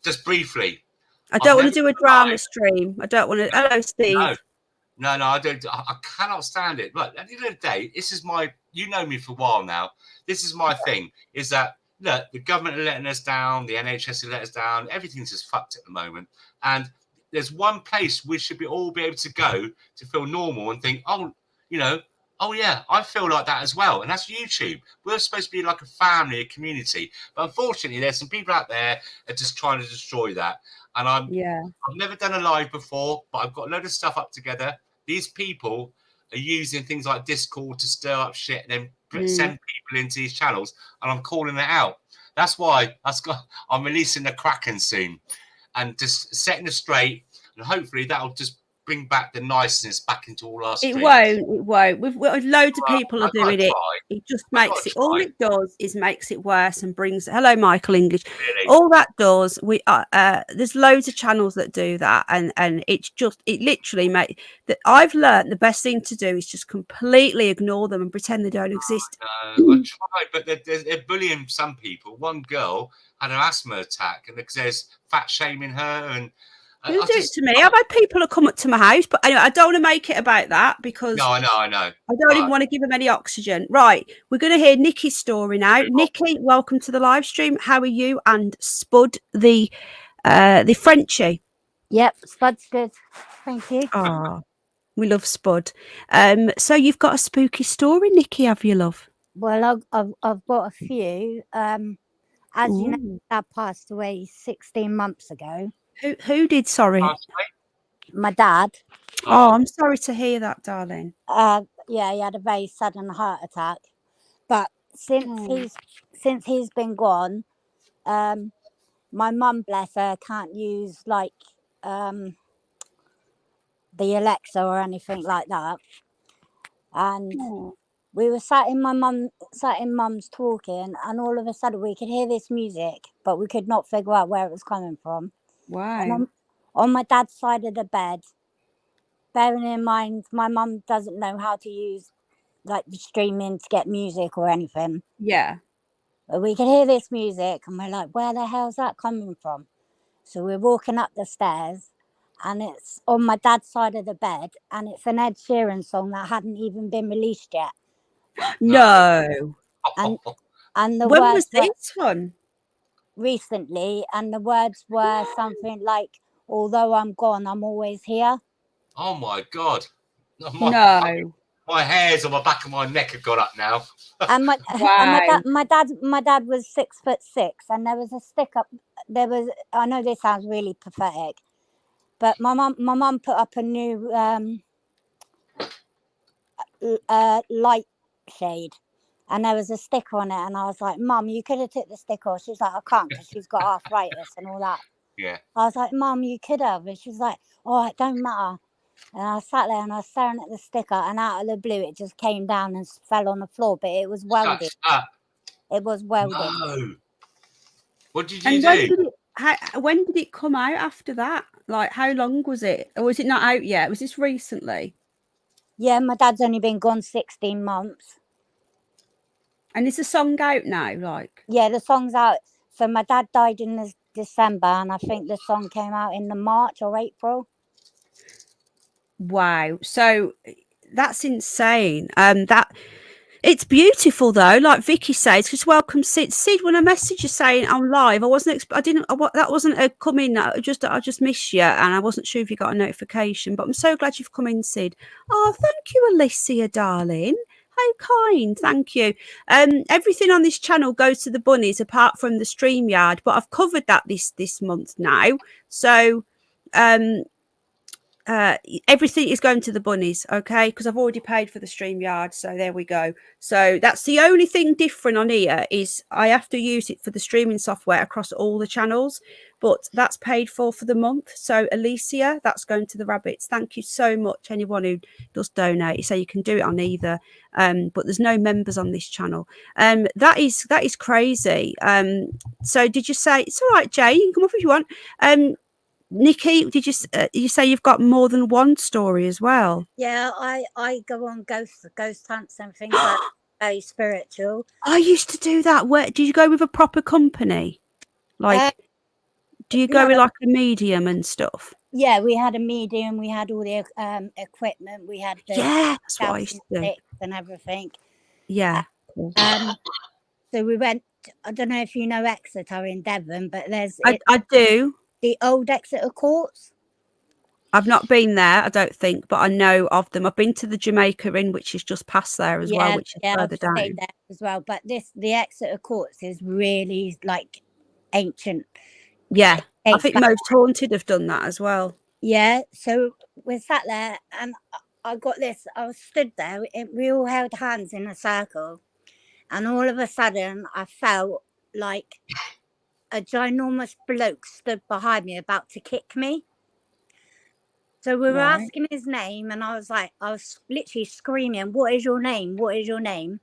just briefly. I don't want to do a drama stream. I don't want to. Hello, Steve. No, I don't. I cannot stand it. But at the end of the day, this is my. You know me for a while now. This is my thing. Is that look, the government are letting us down. The NHS are letting us down. Everything's just fucked at the moment. And there's one place we should all be able to go to feel normal and think, oh yeah, I feel like that as well. And that's YouTube. We're supposed to be like a family, a community. But unfortunately, there's some people out there that are just trying to destroy that. And I've never done a live before, but I've got a load of stuff up together. These people are using things like Discord to stir up shit and then send people into these channels, and I'm calling it out. That's why I'm releasing the Kraken soon and just setting it straight, and hopefully that'll just bring back the niceness back into all our streams. It won't. We've loads of people are doing it. It just makes it. All it does is makes it worse and brings. Hello, Michael English. Really? All that does. There's loads of channels that do that, and it literally make that. I've learned the best thing to do is just completely ignore them and pretend they don't exist. No, I tried, but they're bullying some people. One girl had an asthma attack, and because there's fat shaming her and. Do it to me. I've had people that come up to my house, but anyway, I don't want to make it about that because I know. I don't even want to give them any oxygen. Right, we're going to hear Nikki's story now. Nikki, welcome to the live stream. How are you? And Spud, the Frenchie. Yep, Spud's good. Thank you. Oh, we love Spud. So you've got a spooky story, Nikki, have you, love? Well, I've got a few. As you know, Dad passed away 16 months ago. Who did? Sorry, my dad. Oh, I'm sorry to hear that, darling. Yeah, he had a very sudden heart attack. But since he's been gone, my mum, bless her, can't use like the Alexa or anything like that. And we were sat in mum's talking, and all of a sudden we could hear this music, but we could not figure out where it was coming from. Wow. And on my dad's side of the bed, bearing in mind my mum doesn't know how to use like the streaming to get music or anything. Yeah. But we could hear this music and we're like, where the hell's that coming from? So we're walking up the stairs and it's on my dad's side of the bed and it's an Ed Sheeran song that hadn't even been released yet. No. And the when words was this one? Recently, and the words were something like, although I'm gone, I'm always here. Oh my God. No. My hairs on the back of my neck have got up now. And my dad was 6'6", and there was a stick up. I know this sounds really pathetic, but my mum put up a new light shade, and there was a sticker on it, and I was like, Mum, you could have took the sticker off. She was like, I can't because she's got arthritis and all that. Yeah. I was like, Mum, you could have. And she was like, oh, it don't matter. And I sat there and I was staring at the sticker, and out of the blue it just came down and fell on the floor, but it was welded. It was welded. No. What did And you do? when did it come out after that? Like, how long was it? Or was it not out yet? Was this recently? Yeah, my dad's only been gone 16 months. And is the song out now? Like, yeah, the song's out. So my dad died in December, and I think the song came out in the March or April. wow. So that's insane. That it's beautiful though. Like Vicky says, just welcome Sid. Sid, when I messaged you saying I'm live, I wasn't. That wasn't a come in. I just missed you, and I wasn't sure if you got a notification. But I'm so glad you've come in, Sid. Oh, thank you, Alicia, darling. How kind, thank you. Everything on this channel goes to the bunnies apart from the StreamYard, but I've covered that this month now. So everything is going to the bunnies, okay, because I've already paid for the StreamYard, so there we go. So that's the only thing different on here, is I have to use it for the streaming software across all the channels, but that's paid for the month. So Alicia, that's going to the rabbits. Thank you so much, anyone who does donate. So you can do it on either, but there's no members on this channel. That is crazy. So did you say it's all right, Jay, you can come up if you want? Nikki, did you say you've got more than one story as well? Yeah, I go on ghost hunts and things like very spiritual. I used to do that. Where did you go with a proper company? Like, do you go with like a medium and stuff? Yeah, we had a medium. We had all the equipment. We had the that's what I used to do. And everything. Yeah. So we went. I don't know if you know Exeter in Devon, but there's. I do. The old Exeter courts. I've not been there, I don't think, but I know of them. I've been to the Jamaica Inn, which is just past there as well, which is further down. There as well. But the Exeter courts is really like ancient. Yeah, I think most haunted have done that as well. Yeah, so we sat there and I got this. I was stood there. We all held hands in a circle, and all of a sudden I felt like a ginormous bloke stood behind me about to kick me. So we were asking his name, and I was literally screaming, "What is your name? What is your name?"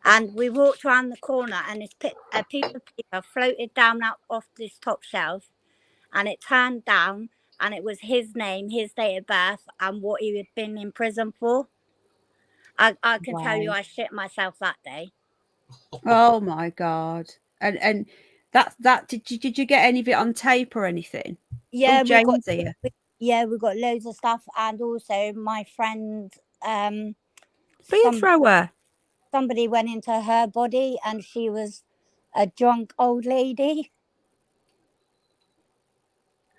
And we walked around the corner, and a piece of paper floated down out off this top shelf, and it turned down, and it was his name, his date of birth, and what he had been in prison for. I can tell you, I shit myself that day. Oh my God! And that did you get any of it on tape or anything? Yeah, we got loads of stuff, and also my friend be a thrower. Somebody went into her body, and she was a drunk old lady.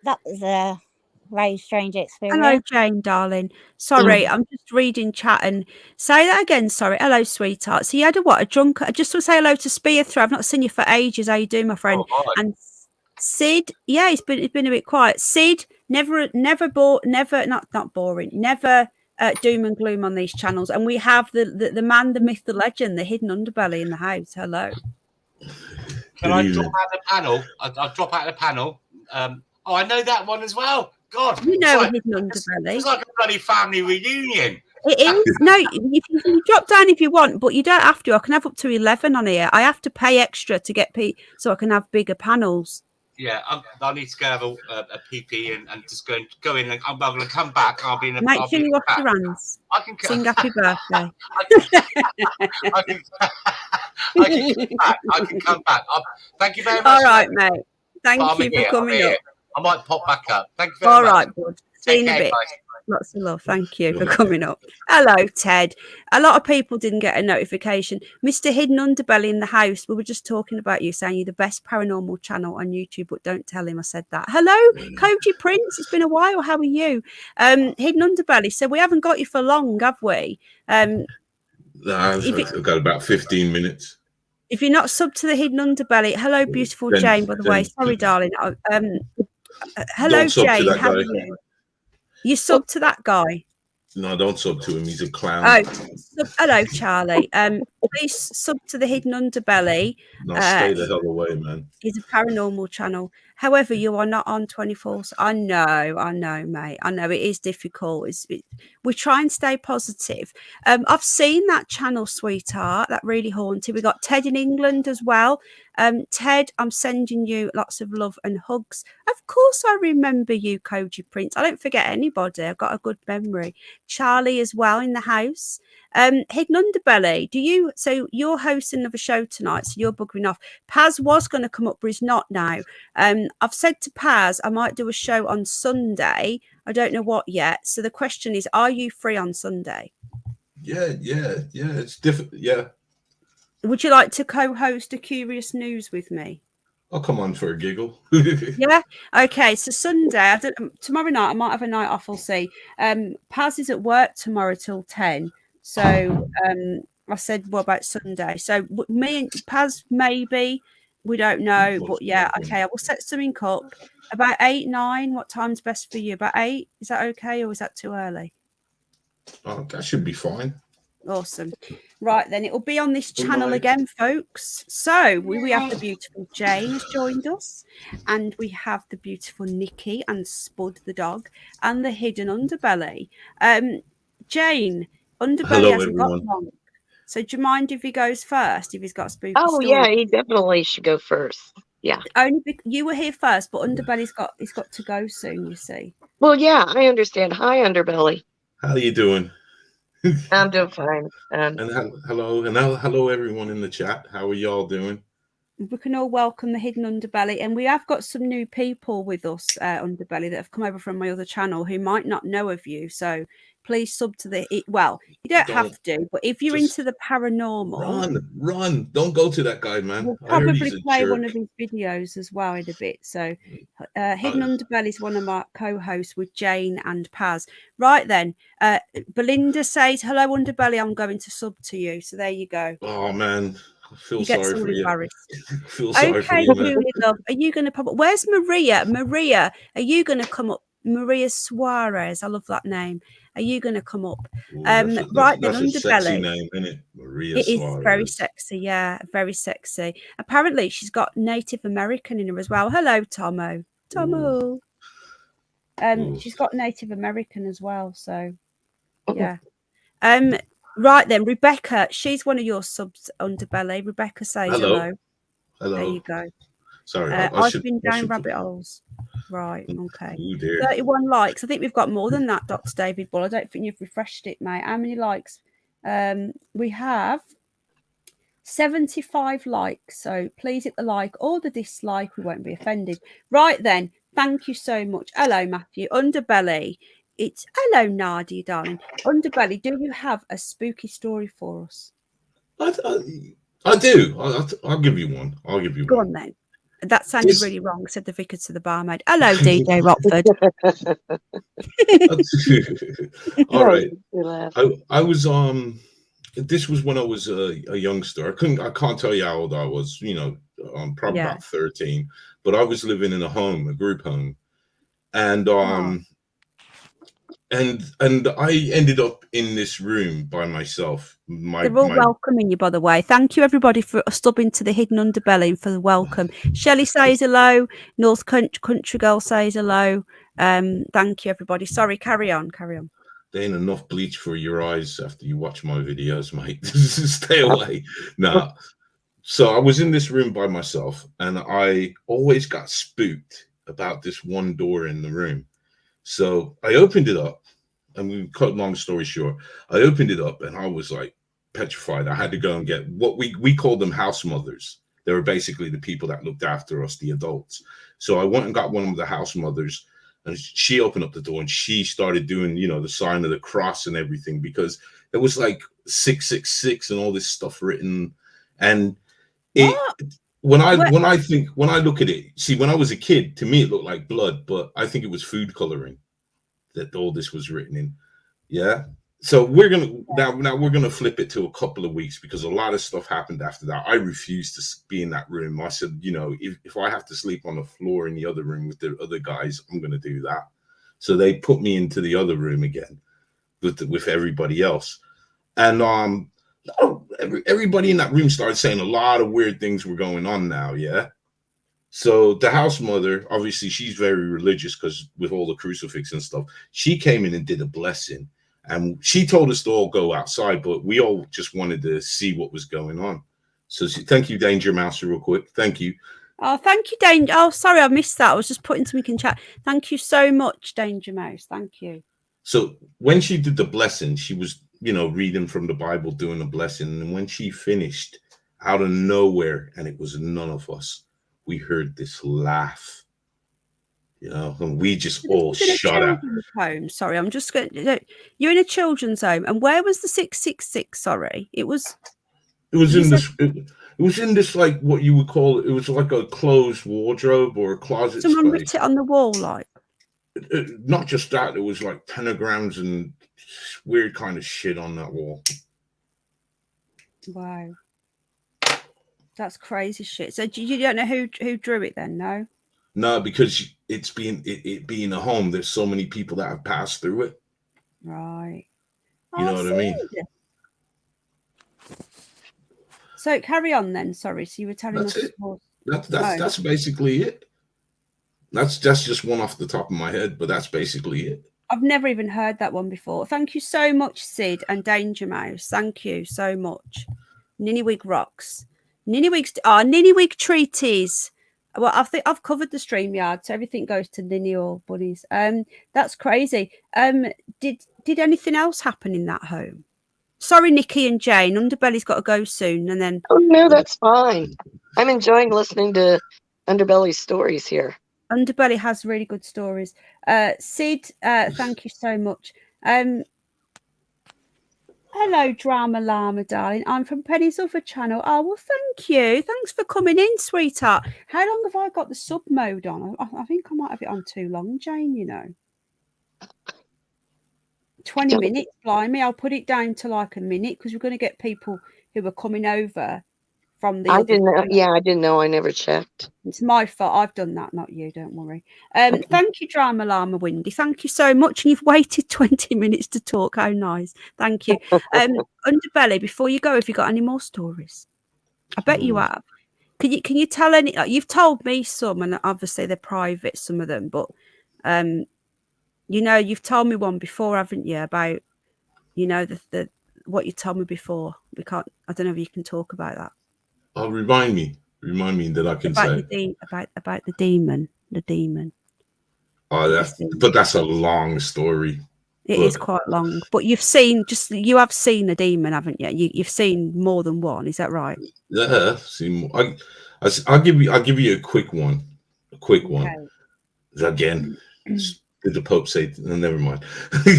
That was a very strange experience. Hello, Jane, darling. Sorry, I'm just reading chat and say that again. Sorry. Hello, sweetheart. So you had a drunk? I just want to say hello to Spear Throw. I've not seen you for ages. How you doing, my friend? Oh, and Sid, yeah, he's been a bit quiet. Sid, not boring, never doom and gloom on these channels. And we have the man, the myth, the legend, the hidden underbelly in the house. Hello. Can I drop out the panel? I'll drop out the panel. I know that one as well. God, you know, hidden underbelly. It's like a bloody family reunion. It is. No, you can drop down if you want, but you don't have to. I can have up to 11 on here. I have to pay extra to get so I can have bigger panels. Yeah, I need to go have a pee and just go in, and I'm going to come back. I'll be in a. Make sure you wash your hands. I can sing happy birthday. I can come back. Thank you very much. All right, mate. Thank you for coming up. I might pop back up. Thank you very much. All right, bud. See you in a bit. Guys. Lots of love. Thank you for coming up. Hello, Ted. A lot of people didn't get a notification. Mr. Hidden Underbelly in the house. We were just talking about you, saying you're the best paranormal channel on YouTube, but don't tell him I said that. Hello, Koji Prince. It's been a while. How are you? Hidden Underbelly. So we haven't got you for long, have we? I've got about 15 minutes. If you're not subbed to the Hidden Underbelly, hello, beautiful Jane, by the way. Sorry, darling. Hello, Jane. How are you? You subbed to that guy? No, don't sub to him. He's a clown. Oh, hello, Charlie. Please sub to the Hidden Underbelly. No, stay the hell away, man. It's a paranormal channel. However, you are not on 24. I know, mate. I know it is difficult. We try and stay positive. I've seen that channel, sweetheart. That really haunted. We got Ted in England as well. Ted, I'm sending you lots of love and hugs. Of course, I remember you, Koji Prince. I don't forget anybody. I've got a good memory. Charlie as well in the house. Hidden Underbelly. So you're hosting another show tonight, so you're buggering off. Paz was going to come up, but he's not now. I've said to Paz I might do a show on Sunday. I don't know what yet. So the question is, are you free on Sunday? Yeah. It's different. Yeah. Would you like to co-host a Curious News with me? I'll come on for a giggle. Yeah. Okay. So Sunday, tomorrow night, I might have a night off. I'll see. Paz is at work tomorrow till 10. So I said, what about Sunday? So me and Paz, maybe. We don't know. But yeah, okay. I will set something up. About 8, 9. What time's best for you? About 8? Is that okay, or is that too early? Oh, that should be fine. Awesome. Right, then it'll be on this channel again, folks. So we have the beautiful Jane has joined us, and we have the beautiful Nikki and Spud the dog, and the Hidden Underbelly. Jane, Underbelly hasn't got long. So do you mind if he goes first, if he's got a spooky story? Yeah, he definitely should go first. Yeah. Only you were here first, but Underbelly's got to go soon, you see. Well, yeah, I understand. Hi, Underbelly. How are you doing? I'm doing fine. And hello everyone in the chat. How are y'all doing? We can all welcome the Hidden Underbelly, and we have got some new people with us, Underbelly, that have come over from my other channel who might not know of you. So please sub to you don't have to, but if you're into the paranormal, run! Don't go to that guy, man. We'll probably play one of his videos as well in a bit. So Hidden Underbelly is one of my co-hosts with Jane and Paz. Right then, Belinda says, hello Underbelly, I'm going to sub to you. So there you go. Oh man, I feel sorry for you. Embarrassed. Feel sorry for you, man. Love. Are you going to pop up? Where's Maria? Maria, are you going to come up? Maria Suarez, I love that name. Are you going to come up? That's right then, Underbelly. A sexy name, isn't it? Maria Suarez. Is very sexy, yeah, very sexy. Apparently, she's got Native American in her as well. Hello, Tomo. She's got Native American as well, so yeah. Right then, Rebecca, she's one of your subs, Underbelly. Rebecca says hello. There you go. Sorry, I've been down rabbit holes. Right, okay. 31 likes. I think we've got more than that, Dr. David Bull. I don't think you've refreshed it, mate. How many likes? We have 75 likes. So please hit the like or the dislike. We won't be offended. Right then, thank you so much. Hello, Matthew. Underbelly. Hello, Nadia, darling. Underbelly, do you have a spooky story for us? I do. I'll give you one. Go on then. That sounded really wrong, said the vicar to the barmaid. Hello, DJ Rockford. All right. I was this was when I was a youngster. I can't tell you how old I was, probably about 13. But I was living in a group home. And and I ended up in this room by myself. They're all welcoming you, by the way. Thank you, everybody, for stubbing to the Hidden Underbelly and for the welcome. Shelley says hello. North Country Girl says hello. Thank you, everybody. Sorry, carry on. There ain't enough bleach for your eyes after you watch my videos, mate. Stay away. Nah. So I was in this room by myself, and I always got spooked about this one door in the room. So I opened it up, and we cut long story short. I opened it up, and I was like petrified. I had to go and get what we called them house mothers. They were basically the people that looked after us, the adults. So I went and got one of the house mothers, and she opened up the door, and she started doing, the sign of the cross and everything, because it was like 666 and all this stuff written. And when I look at it, see, when I was a kid, to me it looked like blood, but I think it was food coloring that all this was written in. Yeah. So we're gonna flip it to a couple of weeks, because a lot of stuff happened after that. I refused to be in that room. I said, if I have to sleep on the floor in the other room with the other guys, I'm gonna do that. So they put me into the other room again. with everybody else. And everybody in that room started saying a lot of weird things were going on now. Yeah. So the house mother, obviously, she's very religious because with all the crucifix and stuff, she came in and did a blessing. And she told us to all go outside, but we all just wanted to see what was going on. So thank you, Danger Mouse, real quick. Thank you. Oh, thank you, Danger. Oh, sorry, I missed that. I was just putting something in chat. Thank you so much, Danger Mouse. Thank you. So when she did the blessing, she was, reading from the Bible, doing the blessing. And when she finished, out of nowhere, and it was none of us, we heard this laugh, and we just all shut out. Home. Sorry, I'm just going. You're in a children's home, and where was the 666? Sorry, it was in this. It was in this, like, what you would call it. It was like a closed wardrobe or a closet. Someone writ it on the wall, like. Not just that. It was like pentagrams and weird kind of shit on that wall. Wow, that's crazy shit. So you don't know who drew it then? No. No, because it being a home, there's so many people that have passed through it. Right. You know what I mean? So carry on then. Sorry. So you were telling us. That's basically it. That's just one off the top of my head, but that's basically it. I've never even heard that one before. Thank you so much, Sid and Danger Mouse. Thank you so much. Ninniewig rocks. Ninniewig treaties. Well, I think I've covered the StreamYard, so everything goes to Ninny or Bunnies. That's crazy. Did anything else happen in that home? Sorry, Nikki and Jane. Underbelly's got to go soon, and then. Oh no, that's fine. I'm enjoying listening to Underbelly's stories here. Underbelly has really good stories. Sid, thank you so much. Hello, Drama Llama, darling. I'm from Penny's other channel. Oh, well, thank you. Thanks for coming in, sweetheart. How long have I got the sub mode on? I think I might have it on too long, Jane, 20 minutes, blimey. I'll put it down to like a minute because we're going to get people who are coming over from the. I didn't know. Yeah, I didn't know. I never checked. It's my fault. I've done that, not you. Don't worry. Thank you, Drama Llama Windy. Thank you so much. And you've waited 20 minutes to talk. How nice. Thank you. Underbelly, before you go, have you got any more stories? I bet you have. Can you tell any? You've told me some, and obviously they're private, some of them. But you've told me one before, haven't you? About the what you told me before. We can't. I don't know if you can talk about that. Oh, remind me that I can about say about the demon. The demon. Oh, that's a long story. It is quite long, but you have seen a demon, haven't you? You've seen more than one. Is that right? Yeah, seen more. I'll give you a quick one. One. Again, did the Pope say? Never mind.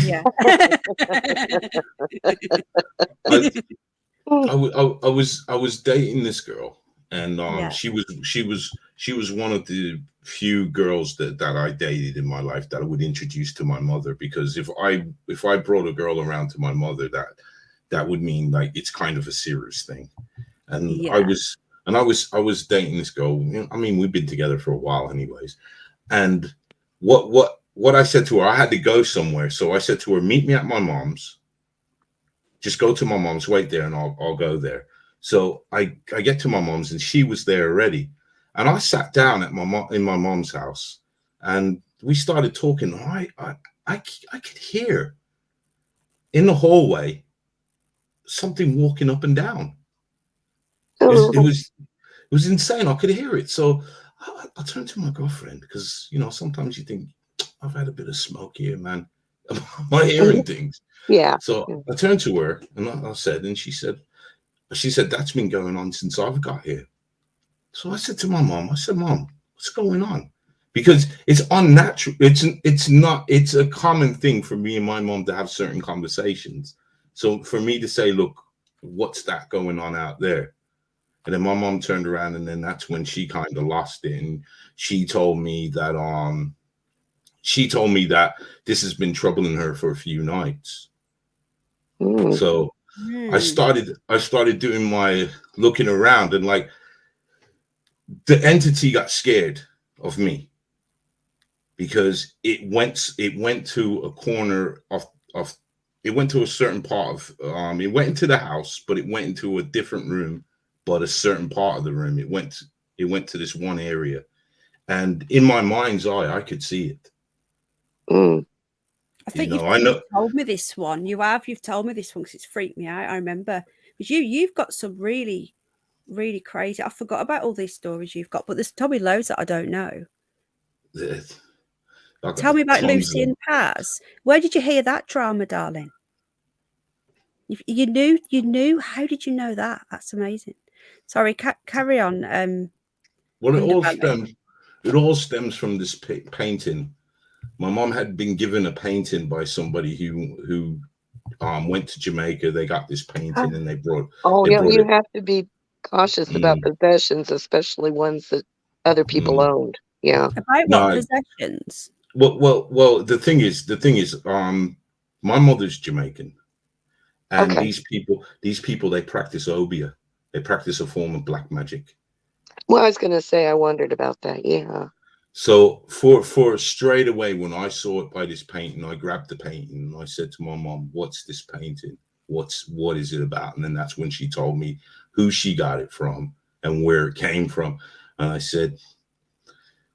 Yeah. I was dating this girl, and she was one of the few girls that I dated in my life that I would introduce to my mother, because if I brought a girl around to my mother, that would mean like it's kind of a serious thing. And I was dating this girl. I mean, we've been together for a while anyways. And what I said to her, I had to go somewhere. So I said to her, meet me at my mom's. Just go to my mom's, wait there, and I'll go there. So I get to my mom's, and she was there already. And I sat down at in my mom's house, and we started talking. I could hear in the hallway something walking up and down. It was insane. I could hear it. So I turned to my girlfriend, because sometimes you think, I've had a bit of smoke here, man. Am I hearing things? Yeah. So I turned to her and I said, and she said, that's been going on since I've got here. So I said to my mom, Mom, what's going on? Because it's unnatural. It's a common thing for me and my mom to have certain conversations. So for me to say, look, what's that going on out there? And then my mom turned around, and then that's when she kind of lost it. And she told me that this has been troubling her for a few nights. So I started doing my looking around, and like the entity got scared of me, because it went to a corner of It went to a certain part of it went into the house, but it went into a different room, but a certain part of the room. It went to this one area. And in my mind's eye, I could see it. Mm. I think I know. you've told me this one. You've told me this one because it's freaked me out. I remember because you've got some really, really crazy. I forgot about all these stories you've got, but there's probably loads that I don't know. Tell me about Lucy and Paz. Where did you hear that drama, darling? You knew. How did you know that? That's amazing. Sorry, carry on. Well, it all stems from this painting. My mom had been given a painting by somebody who went to Jamaica. They got this painting and they brought. Oh, they yeah, brought you it. have to be cautious about possessions, especially ones that other people owned. Yeah. About what possessions? Well. The thing is, my mother's Jamaican, and Okay. these people, they practice obia. They practice a form of black magic. Well, I was going to say, I wondered about that. Yeah. So for straight away, when I saw it by this painting, I grabbed the painting and I said to my mom, "What's this painting? What is it about?" And then that's when she told me who she got it from and where it came from. And I said,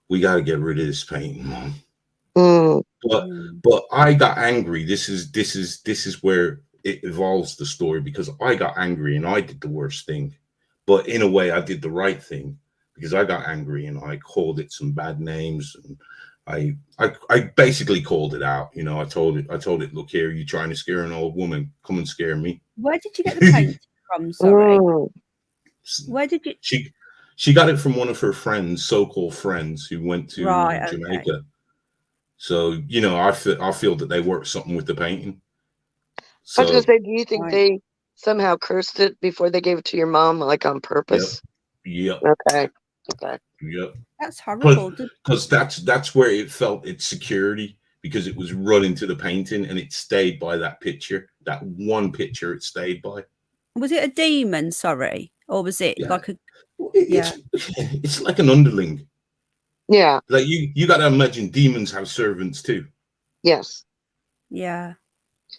"We got to get rid of this painting, Mom." But I got angry. This is where it evolves the story, because I got angry and I did the worst thing. But in a way, I did the right thing, because I got angry and I called it some bad names, and I basically called it out. I told it, "Look here, you trying to scare an old woman? Come and scare me." Where did you get the painting from? Sorry. Where did you? She got it from one of her friends, so-called friends, who went to Jamaica. Okay. So I feel that they worked something with the painting. I was going to say, do you think they somehow cursed it before they gave it to your mom, like on purpose? Yep. Okay. Yep. That's horrible. Because that's where it felt its security, because it was run into the painting and it stayed by that picture. That one picture it stayed by. Was it a demon? Sorry, or was it like a? It's like an underling. Yeah. Like you got to imagine demons have servants too. Yes. Yeah.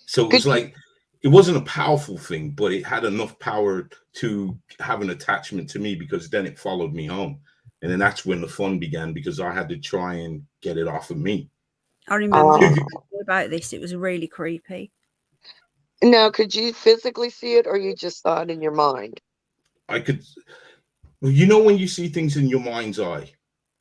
So it was like, it wasn't a powerful thing, but it had enough power to have an attachment to me, because then it followed me home. And then that's when the fun began, because I had to try and get it off of me. I remember about this. It was really creepy. Now, could you physically see it, or you just saw it in your mind? I could. When you see things in your mind's eye,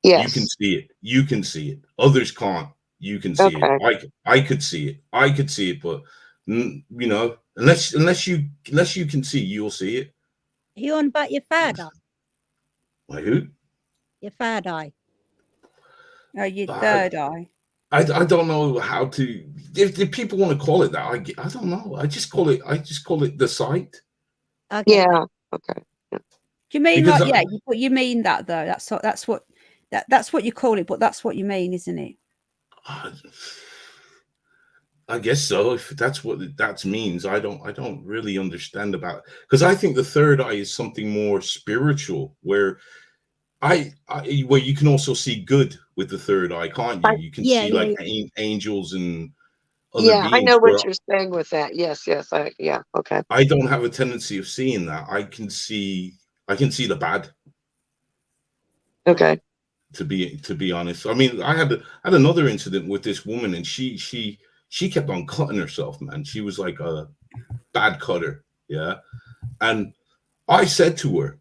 yes, you can see it. You can see it. Others can't. You can see it. I could see it. I could see it, but unless you can see, you'll see it. Are you on about your third eye? My who? Your third eye. Oh, your third eye. I don't know how to. If people want to call it that, I don't know. I just call it the sight. Okay. Yeah. Okay. Do you mean but you mean that though? That's what you call it, but that's what you mean, isn't it? I guess so. If that's what that means, I don't really understand about, because I think the third eye is something more spiritual, where where you can also see good with the third eye, can't you? You can see like angels and other beings. I know what you're saying with that. Yes. Okay. I don't have a tendency of seeing that. I can see the bad. Okay. To be honest, I mean, I had another incident with this woman, and she kept on cutting herself, man. She was like a bad cutter, yeah. And I said to her,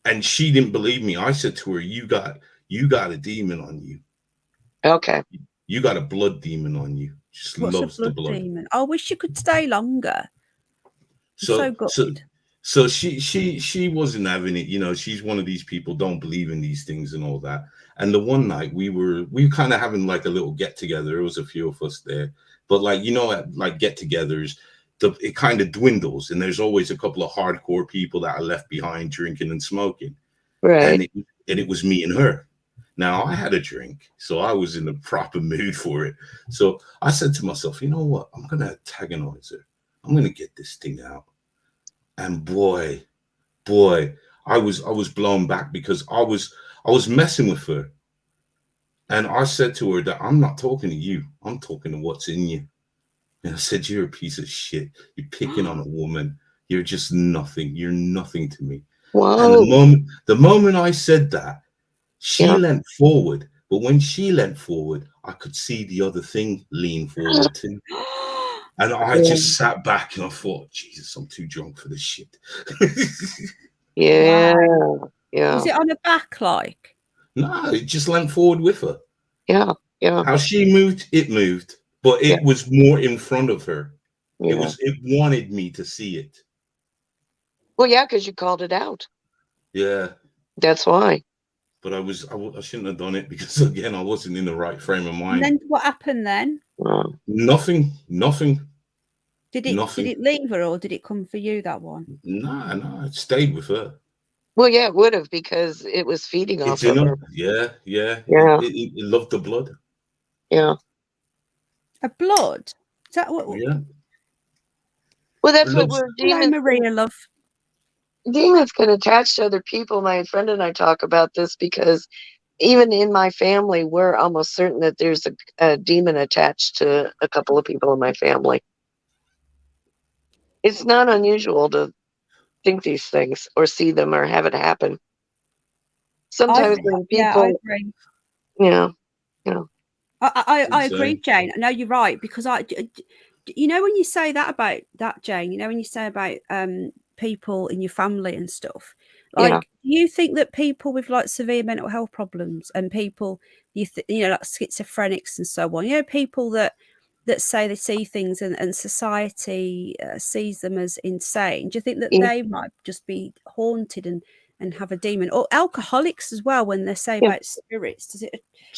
and she didn't believe me. I said to her, "You got a demon on you. Okay. You got a blood demon on you. Just loves the blood." Demon? I wish you could stay longer. So good. So she wasn't having it. She's one of these people, don't believe in these things and all that. And the one night we were kind of having like a little get together. There was a few of us there, but like like get-togethers, it kind of dwindles, and there's always a couple of hardcore people that are left behind drinking and smoking. Right. And it was me and her. Now I had a drink, so I was in the proper mood for it. So I said to myself, you know what? I'm gonna antagonize her. I'm gonna get this thing out. And boy, I was blown back, because I was messing with her. And I said to her that I'm not talking to you. I'm talking to what's in you. And I said, "You're a piece of shit. You're picking on a woman. You're just nothing. You're nothing to me." Whoa. And the moment I said that, she leant forward. But when she leant forward, I could see the other thing lean forward too. And I just sat back and I thought, Jesus, I'm too drunk for this shit. Yeah. Wow. Yeah. Was it on her back like? No, it just leant forward with her. Yeah. Yeah. How she moved, it moved. But it was more in front of her. Yeah. It wanted me to see it. Well, yeah, because you called it out. Yeah. That's why. But I shouldn't have done it because, again, I wasn't in the right frame of mind. And then what happened then? Nothing. Did it leave her or did it come for you, that one? No, it stayed with her. Well, yeah, it would have because it was feeding off of her. Yeah. It loved the blood. Yeah. A blood? Is that what? Yeah. Well, that's what we're demons. Maria, love. Demons can attach to other people. My friend and I talk about this because even in my family, we're almost certain that there's a demon attached to a couple of people in my family. It's not unusual to think these things or see them or have it happen. Sometimes when people, I agree. Yeah. I agree, Jane. No, you're right, because you know, when you say that about that, Jane, you know, when you say about people in your family and stuff, like, do you think that people with like severe mental health problems and people you know, like schizophrenics and so on, you know, people that say they see things and society sees them as insane, do you think that they might just be haunted and have a demon? Or alcoholics as well, when they say about spirits,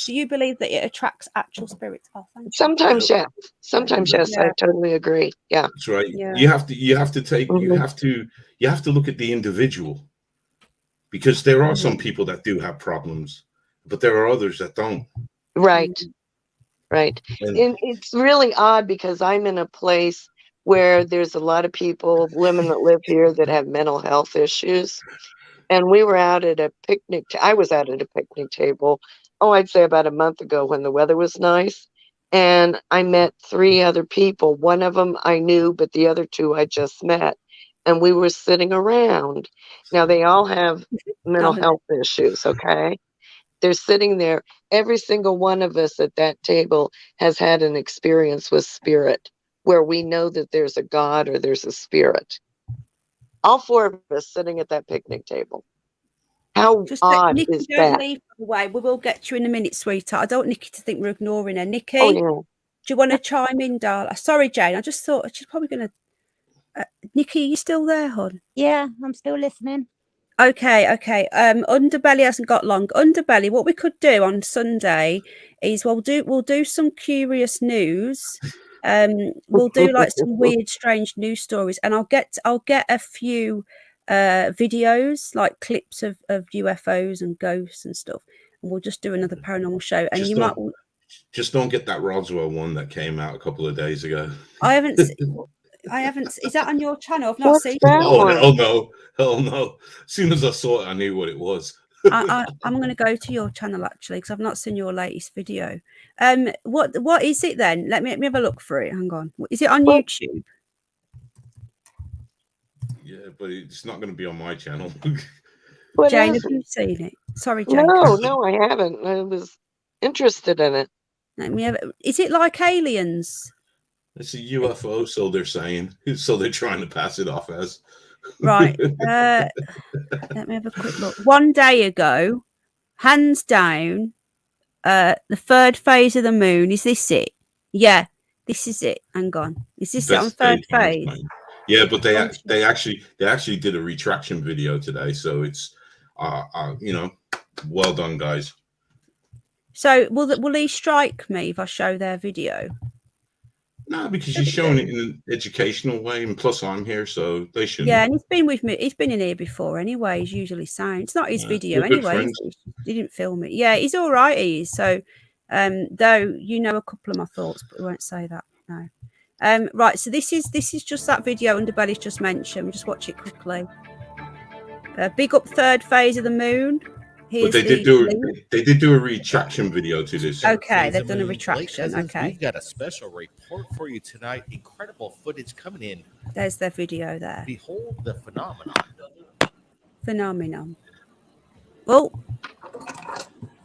do you believe that it attracts actual spirits? Sometimes yes. I totally agree. Yeah, that's right. You have to look at the individual, because there are some people that do have problems, but there are others that don't. Right. And it's really odd because I'm in a place where there's a lot of people, women that live here, that have mental health issues. And we were out at a picnic. I was out at a picnic table, I'd say about a month ago, when the weather was nice. And I met 3 other people. One of them I knew, but the other 2 I just met. And we were sitting around. Now, they all have mental health issues, okay? They're sitting there. Every single one of us at that table has had an experience with spirit where we know that there's a God or there's a spirit. All 4 of us sitting at that picnic table. How odd Nikki, is don't that? leave, by the way. We will get you in a minute, sweetheart. I don't want Nikki to think we're ignoring her. Nikki, do you want to chime in, darling? Sorry, Jane. I just thought she's probably going to... Nikki, are you still there, hon? Yeah, I'm still listening. Okay. Underbelly hasn't got long. Underbelly, what we could do on Sunday is we'll do some curious news. We'll do like some weird, strange news stories, and I'll get a few videos, like clips of UFOs and ghosts and stuff, and we'll just do another paranormal show. And just don't get that Roswell one that came out a couple of days ago. I haven't. Is that on your channel? I've not seen it. Hell no. As soon as I saw it, I knew what it was. I'm going to go to your channel, actually, because I've not seen your latest video. What is it then? Let me have a look for it. Hang on. Is it on YouTube? Yeah, but it's not going to be on my channel. Jane, have you seen it? Sorry, Jane. No, I haven't. I was interested in it. Is it like aliens? It's a UFO, so they're saying. So they're trying to pass it off as. Right. Let me have a quick look. One day ago, hands down, the 3rd phase of the moon. Is this it? Yeah, this is it. Hang on. Is this it on 3rd phase? Yeah, but they actually did a retraction video today, so it's well done, guys. So will he strike me if I show their video? No, because you're showing it in an educational way, and plus I'm here, so they shouldn't. Yeah, and he's been with me. He's been in here before anyway. He's usually sound. It's not his video anyway. He didn't film it. Yeah, he's all right. He is. So, though you know a couple of my thoughts, but we won't say that. No. Right. So this is just that video Underbelly's just mentioned. We'll just watch it quickly. Big up 3rd phase of the moon. Here's they did the do link. they did do a retraction video to this. Okay, they've done a retraction. Okay, we've got a special report for you tonight. Incredible footage coming in. there's their video there. Behold the phenomenon. Phenomenon. Oh,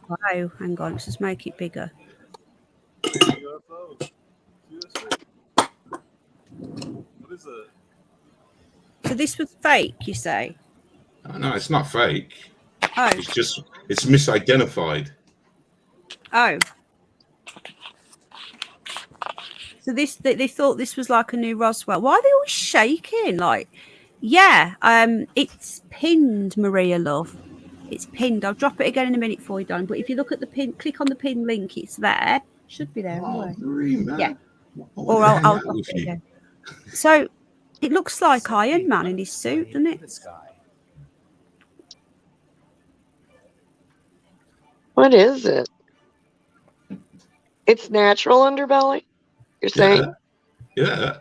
wow! Hang on, let's just make it bigger. UFO. What is it? So this was fake, you say? No, it's not fake. Oh, It's misidentified. oh. So this they thought this was like a new Roswell. Why are they always shaking? Like, yeah, it's pinned, Maria love. It's pinned. I'll drop it again in a minute for you, Don. But if you look at the pin, click on the pin link. It's there. Should be there. Oh, Marie, man. Yeah. Or I'll drop it again. So it looks like Iron Man in his suit, doesn't it? What is it? It's natural underbelly? You're saying? Yeah.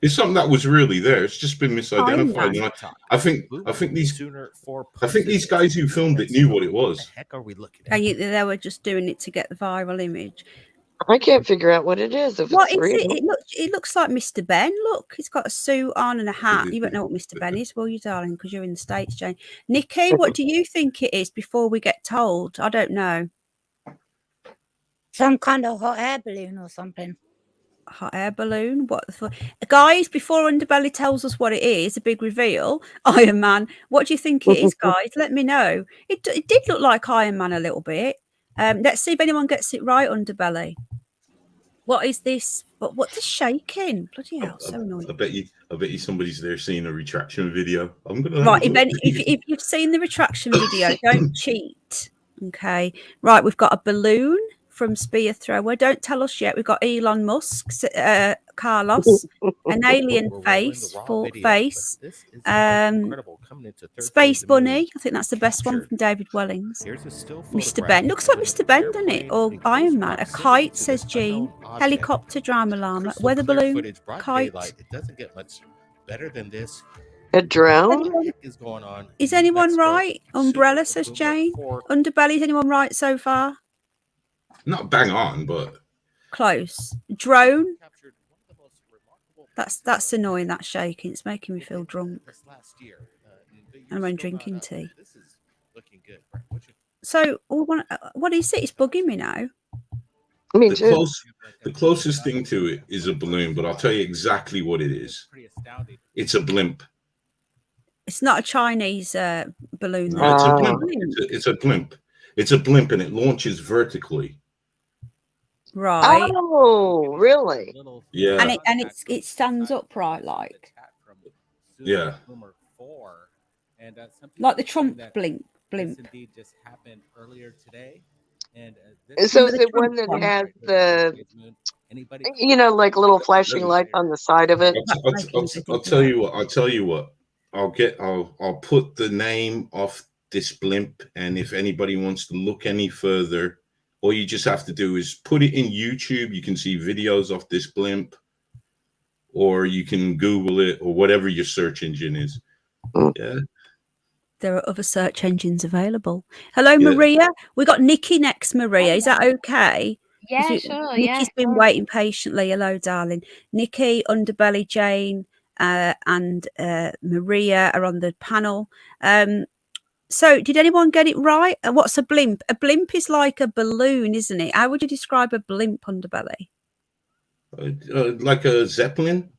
It's something that was really there. It's just been misidentified. I think these guys who filmed it knew what it was. The heck are we looking And they were just doing it to get the viral image. I can't figure out what it is. If What it's is real. it? It looks like Mr. Ben. Look, he's got a suit on and a hat. You won't know what Mr. Ben is, will you, darling? Because you're in the States, Jane. Nikki, what do you think it is before we get told? I don't know. Some kind of hot air balloon or something. Hot air balloon? What the fuck? Guys, before Underbelly tells us what it is, a big reveal, Iron Man, what do you think it is, guys? Let me know. It did look like Iron Man a little bit. Let's see if anyone gets it right, Underbelly. What is this? What's this shaking? Bloody hell, so annoying. I bet you somebody's there seeing a retraction video. I'm gonna right. If you've seen the retraction video, don't cheat. Okay. Right, we've got a balloon from Spear Thrower. Don't tell us yet. We've got Elon Musk, Carlos, an alien face, Space Bunny. I think that's the best one from David Wellings. Mr. Ben. Looks like Mr. Ben, doesn't it? Or Iron Man. A kite, says Jean. Helicopter, drama llama. Weather balloon, kite. It doesn't get much better than this. A drone? Is anyone right? Umbrella, says Jane. Underbelly, is anyone right so far? Not bang on, but close. Drone. That's annoying. That shaking. It's making me feel drunk. And I'm drinking tea. So, what is it? It's bugging me now. Me too. The closest thing to it is a balloon, but I'll tell you exactly what it is. It's a blimp. It's not a Chinese balloon. No, it's a blimp. It's a blimp. It's a blimp, and it launches vertically. Right. Oh, really? Yeah. And it stands upright, like. Yeah. Like the Trump blimp. This indeed just happened earlier today. And so is it one that has the, like a little flashing light on the side of it? I'll tell you what. I'll put the name of this blimp, and if anybody wants to look any further, all you just have to do is put it in YouTube. You can see videos of this blimp, or you can Google it, or whatever your search engine is. Yeah. There are other search engines available. Hello, Maria. We got Nikki next, Maria. Is that okay? Yeah, sure. Nikki's been waiting patiently. Hello, darling. Nikki, Underbelly, Jane, and Maria are on the panel. So did anyone get it right? What's a blimp? A blimp is like a balloon, isn't it? How would you describe a blimp, Underbelly? Like a Zeppelin?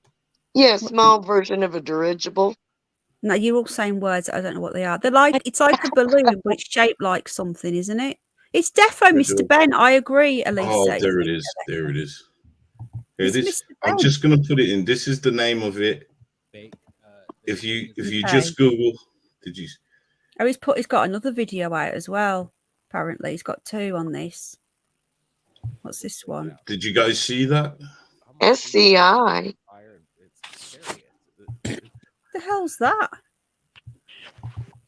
Yeah, small version of a dirigible. No, you're all saying words. I don't know what they are. It's like a balloon, but it's shaped like something, isn't it? It's defo Mr. Ben. I agree, Elise. Oh, there it is. There it is. Here it is. I'm just gonna put it in. This is the name of it. If you just Google, did you? Oh, he's got another video out as well. Apparently, he's got 2 on this. What's this one? Did you guys see that? SCI. The hell's that?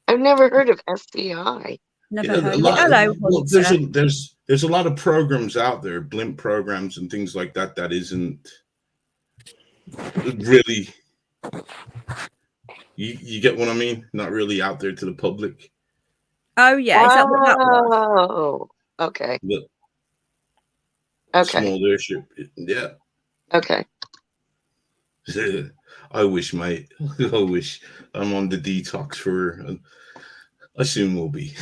I've never heard of SCI. Never heard of it. Hello, well, there's a lot of programs out there, blimp programs and things like that, that isn't really, you get what I mean? Not really out there to the public. Oh yeah, is that what that was? Oh, okay. The Okay. small airship. Yeah. Okay. I wish, mate. I wish I'm on the detox for. I soon will be.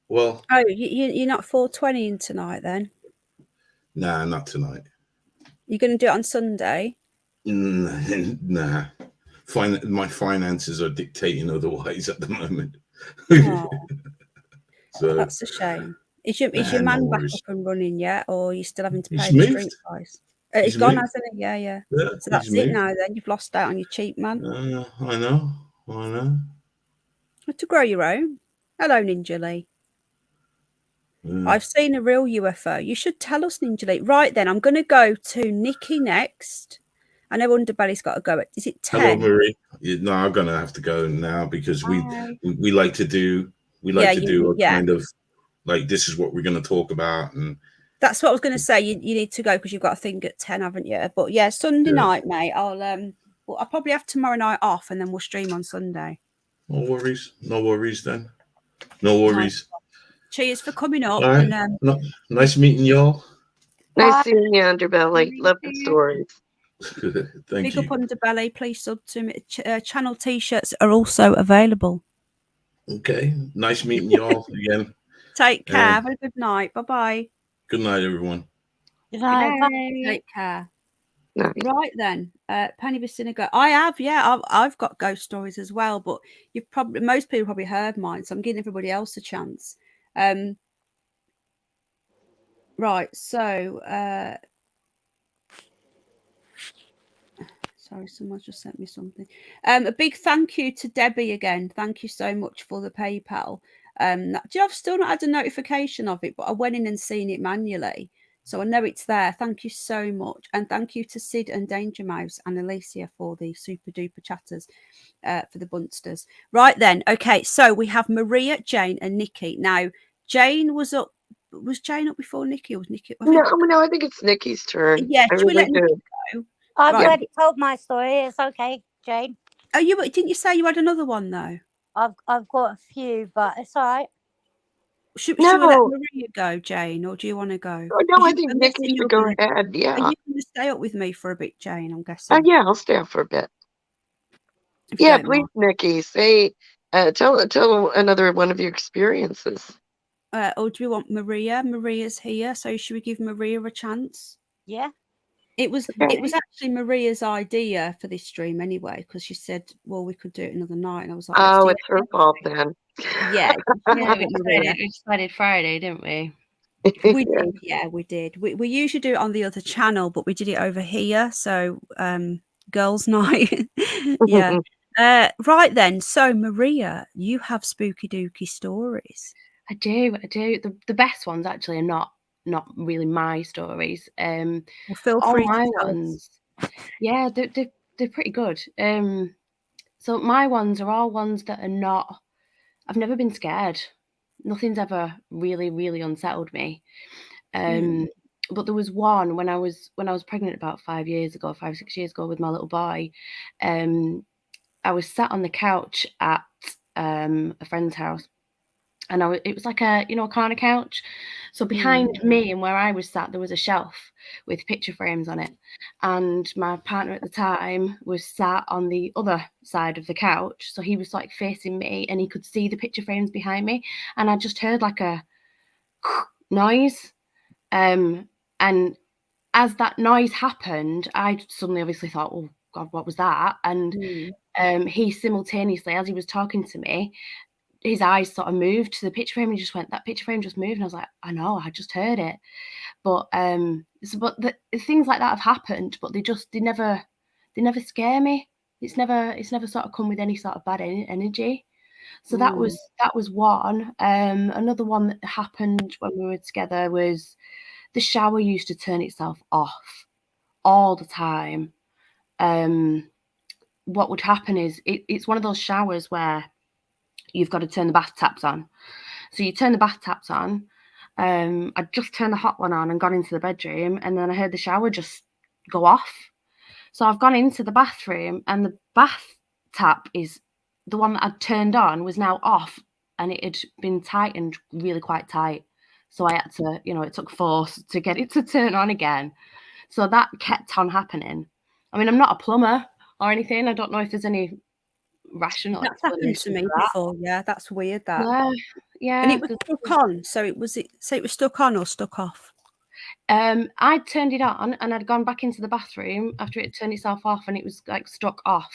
Well, Oh, you're not 420 tonight then? nah, not tonight. You're going to do it on Sunday? Nah. My finances are dictating otherwise at the moment. Oh, So that's a shame. Is your no man back worries. up and running yet, or are you still having to He's pay the street moved. price? He's He's gone, moved. hasn't he? Yeah, yeah. Yeah, So he's that's it moved. now. Then you've lost out on your cheap man. I know. To grow your own. Hello, Ninja Lee. Yeah. I've seen a real UFO. You should tell us, Ninja Lee. Right then, I'm going to go to Nikki next. I know Underbelly's got to go. Is it 10? Hello, Marie. No, I'm gonna have to go now because we like to do a kind of like this is what we're going to talk about, and that's what I was going to say. You need to go because you've got a thing at 10, haven't you? But yeah, Sunday night, mate. I'll probably have tomorrow night off, and then we'll stream on Sunday. No worries then. No worries. Cheers for coming up. All right. And nice meeting y'all. Nice seeing you, Underbelly. Love the stories. Thank Big you. up Underbelly. Please sub to me. Channel t-shirts are also available. Okay. Nice meeting y'all again. Take care. Have a good night. Bye-bye. Good night, everyone. Good night. Take care. Nice. Right then, Penny Vicinity. I have, yeah, I've got ghost stories as well, but most people probably heard mine, so I'm giving everybody else a chance. Right, so sorry, someone's just sent me something. A big thank you to Debbie again. Thank you so much for the PayPal. I've still not had a notification of it, but I went in and seen it manually. So I know it's there. Thank you so much. And thank you to Sid and Danger Mouse and Alicia for the super duper chatters for the Bunsters. Right then. Okay. So we have Maria, Jane and Nikki. Now, Jane was up. Was Jane up before Nikki or was Nikki? No, I think it's Nikki's turn. Yeah. I Should we really let Nikki go? I've already told my story. It's okay, Jane. Oh, didn't you say you had another one though? I've got a few, but it's all right. Should we let Maria go, Jane, or do you want to go? Oh, no, I think Nikki should go ahead. Yeah. Are you going to stay up with me for a bit, Jane? I'm guessing. Yeah, I'll stay up for a bit. Yeah, please, Nikki. Say, tell another one of your experiences. Or do we want Maria? Maria's here, so should we give Maria a chance? Yeah. It was actually Maria's idea for this stream anyway, because she said, well, we could do it another night. And I was like, oh, it's her fault then. Yeah. We decided Friday, didn't we? We did. Yeah, we did. We usually do it on the other channel, but we did it over here. So girls' night. Yeah. Right then. So Maria, you have spooky dooky stories. I do. The best ones actually are not really my stories. Well, feel free all my to tell ones, yeah, they're pretty good. So my ones are all ones that are not. I've never been scared. Nothing's ever really, really unsettled me. But there was one when I was pregnant about 5 years ago, 5-6 years ago with my little boy. I was sat on the couch at a friend's house. And it was like a corner couch. So behind me and where I was sat, there was a shelf with picture frames on it. And my partner at the time was sat on the other side of the couch. So he was like facing me and he could see the picture frames behind me. And I just heard like a noise. And as that noise happened, I suddenly obviously thought, oh God, what was that? And he simultaneously, as he was talking to me, his eyes sort of moved to the picture frame and he just went, that picture frame just moved. And I was like, I know, I just heard it. But things like that have happened, but they never scare me. It's never sort of come with any sort of bad energy. So that was one. Another one that happened when we were together was the shower used to turn itself off all the time. What would happen is it's one of those showers where you've got to turn the bath taps on. So you turn the bath taps on. I just turned the hot one on and gone into the bedroom, and then I heard the shower just go off. So I've gone into the bathroom, and the bath tap is the one that I'd turned on was now off and it had been tightened really quite tight. So I had to, it took force to get it to turn on again. So that kept on happening. I mean, I'm not a plumber or anything. I don't know if there's any rational That's happened to explanation me for that. before. Yeah, that's weird. That. Yeah. And it was stuck on. So it was stuck on or stuck off? I turned it on and I'd gone back into the bathroom after it turned itself off, and it was like stuck off.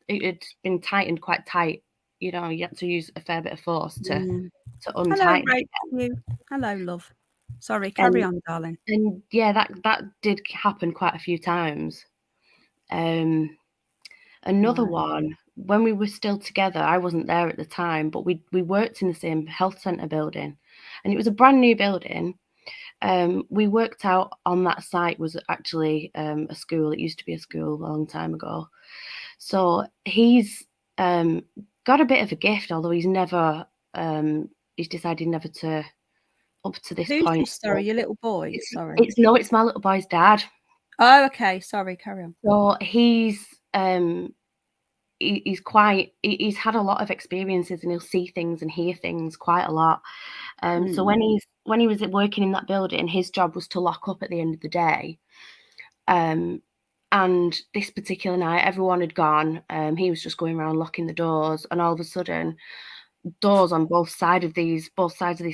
It had been tightened quite tight. You had to use a fair bit of force to untighten it. Hello, love. Sorry, carry on, darling. And yeah, that did happen quite a few times. Another one, when we were still together, I wasn't there at the time, but we worked in the same health centre building, and it was a brand new building. We worked out on that site was actually a school. It used to be a school a long time ago. So he's got a bit of a gift, although he's never, he's decided never to, up to this point. Who's this? Sorry, your little boy? Sorry. It's my little boy's dad. Oh, okay. Sorry, carry on. So he's had a lot of experiences, and he'll see things and hear things quite a lot. So when he was working in that building, his job was to lock up at the end of the day. And this particular night, everyone had gone. He was just going around locking the doors, and all of a sudden, doors on both sides of this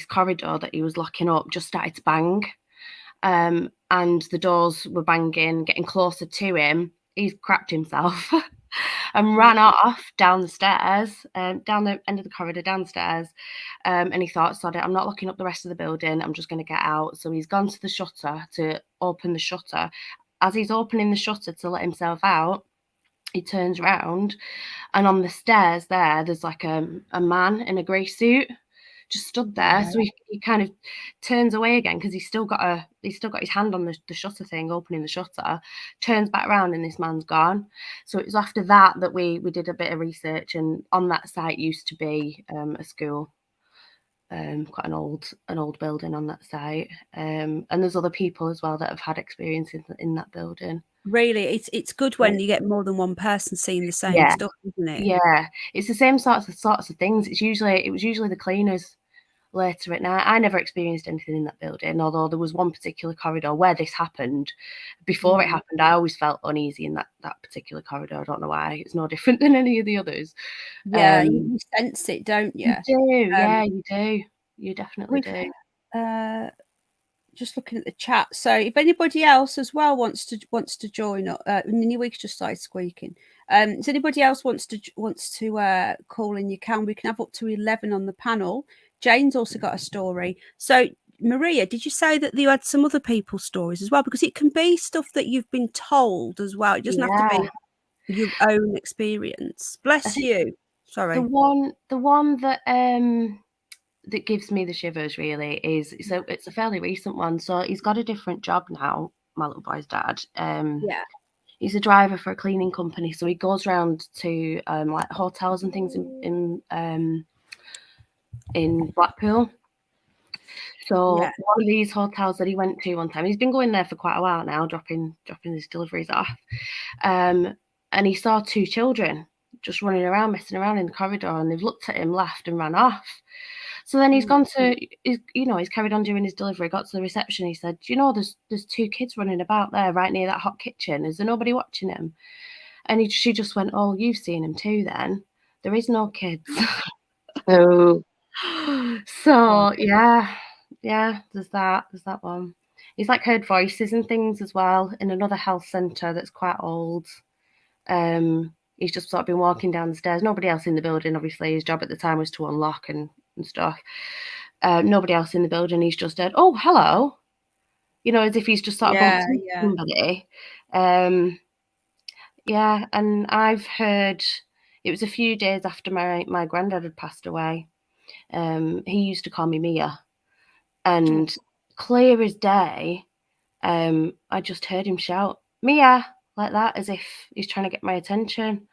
corridor that he was locking up just started to bang. And the doors were banging, getting closer to him. He's crapped himself and ran off down the stairs, down the end of the corridor, downstairs. And he thought, sod it, I'm not locking up the rest of the building. I'm just going to get out. So he's gone to the shutter to open the shutter. As he's opening the shutter to let himself out, he turns around, and on the stairs there's like a man in a grey suit just stood there. So he kind of turns away again because he's still got his hand on the shutter thing, opening the shutter, turns back around, and this man's gone. So it was after that we did a bit of research, and on that site used to be a school, quite an old building on that site. And there's other people as well that have had experiences in that building. Really, it's good when you get more than one person seeing the same stuff, isn't it? Yeah, it's the same sorts of things. It was usually the cleaners later at night. I never experienced anything in that building, although there was one particular corridor where this happened. Before it happened, I always felt uneasy in that particular corridor. I don't know why. It's no different than any of the others. Yeah, you sense it, don't you? You do. Yeah, you do. You definitely do. Just looking at the chat. So if anybody else as well wants to join up, Niniweek's just started squeaking. If anybody else wants to call in, you can. We can have up to 11 on the panel. Jane's also got a story. So Maria, did you say that you had some other people's stories as well? Because it can be stuff that you've been told as well. It doesn't have to be your own experience. Bless you. Sorry. The one that gives me the shivers really is, so it's a fairly recent one. So he's got a different job now, my little boy's dad. He's a driver for a cleaning company, so he goes around to like hotels and things in Blackpool. So one of these hotels that he went to one time, he's been going there for quite a while now, dropping his deliveries off. And he saw two children just running around, messing around in the corridor, and they've looked at him, laughed, and ran off. So then he's gone to, he's carried on doing his delivery, got to the reception. He said, there's two kids running about there right near that hot kitchen. Is there nobody watching him? And she just went, oh, you've seen him too then. There is no kids. Oh. So, yeah, there's that one. He's like heard voices and things as well in another health centre that's quite old. He's just sort of been walking down the stairs. Nobody else in the building, obviously. His job at the time was to unlock and stuff. Nobody else in the building. He's just said, oh, hello. As if he's just sort of bumped into somebody. And I've heard, it was a few days after my granddad had passed away. He used to call me Mia. And clear as day, I just heard him shout, Mia, like that, as if he's trying to get my attention.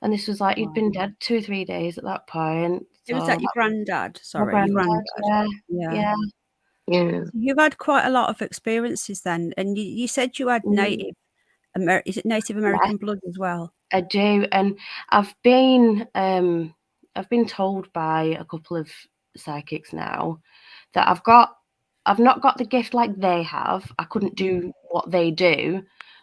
And this was like, he'd been dead 2 or 3 days at that point. So was that your granddad? Sorry, my your granddad. Yeah. Yeah. You've had quite a lot of experiences then, and you said you had Native American blood as well? I do, and I've been been told by a couple of psychics now that I've not got the gift like they have. I couldn't do what they do,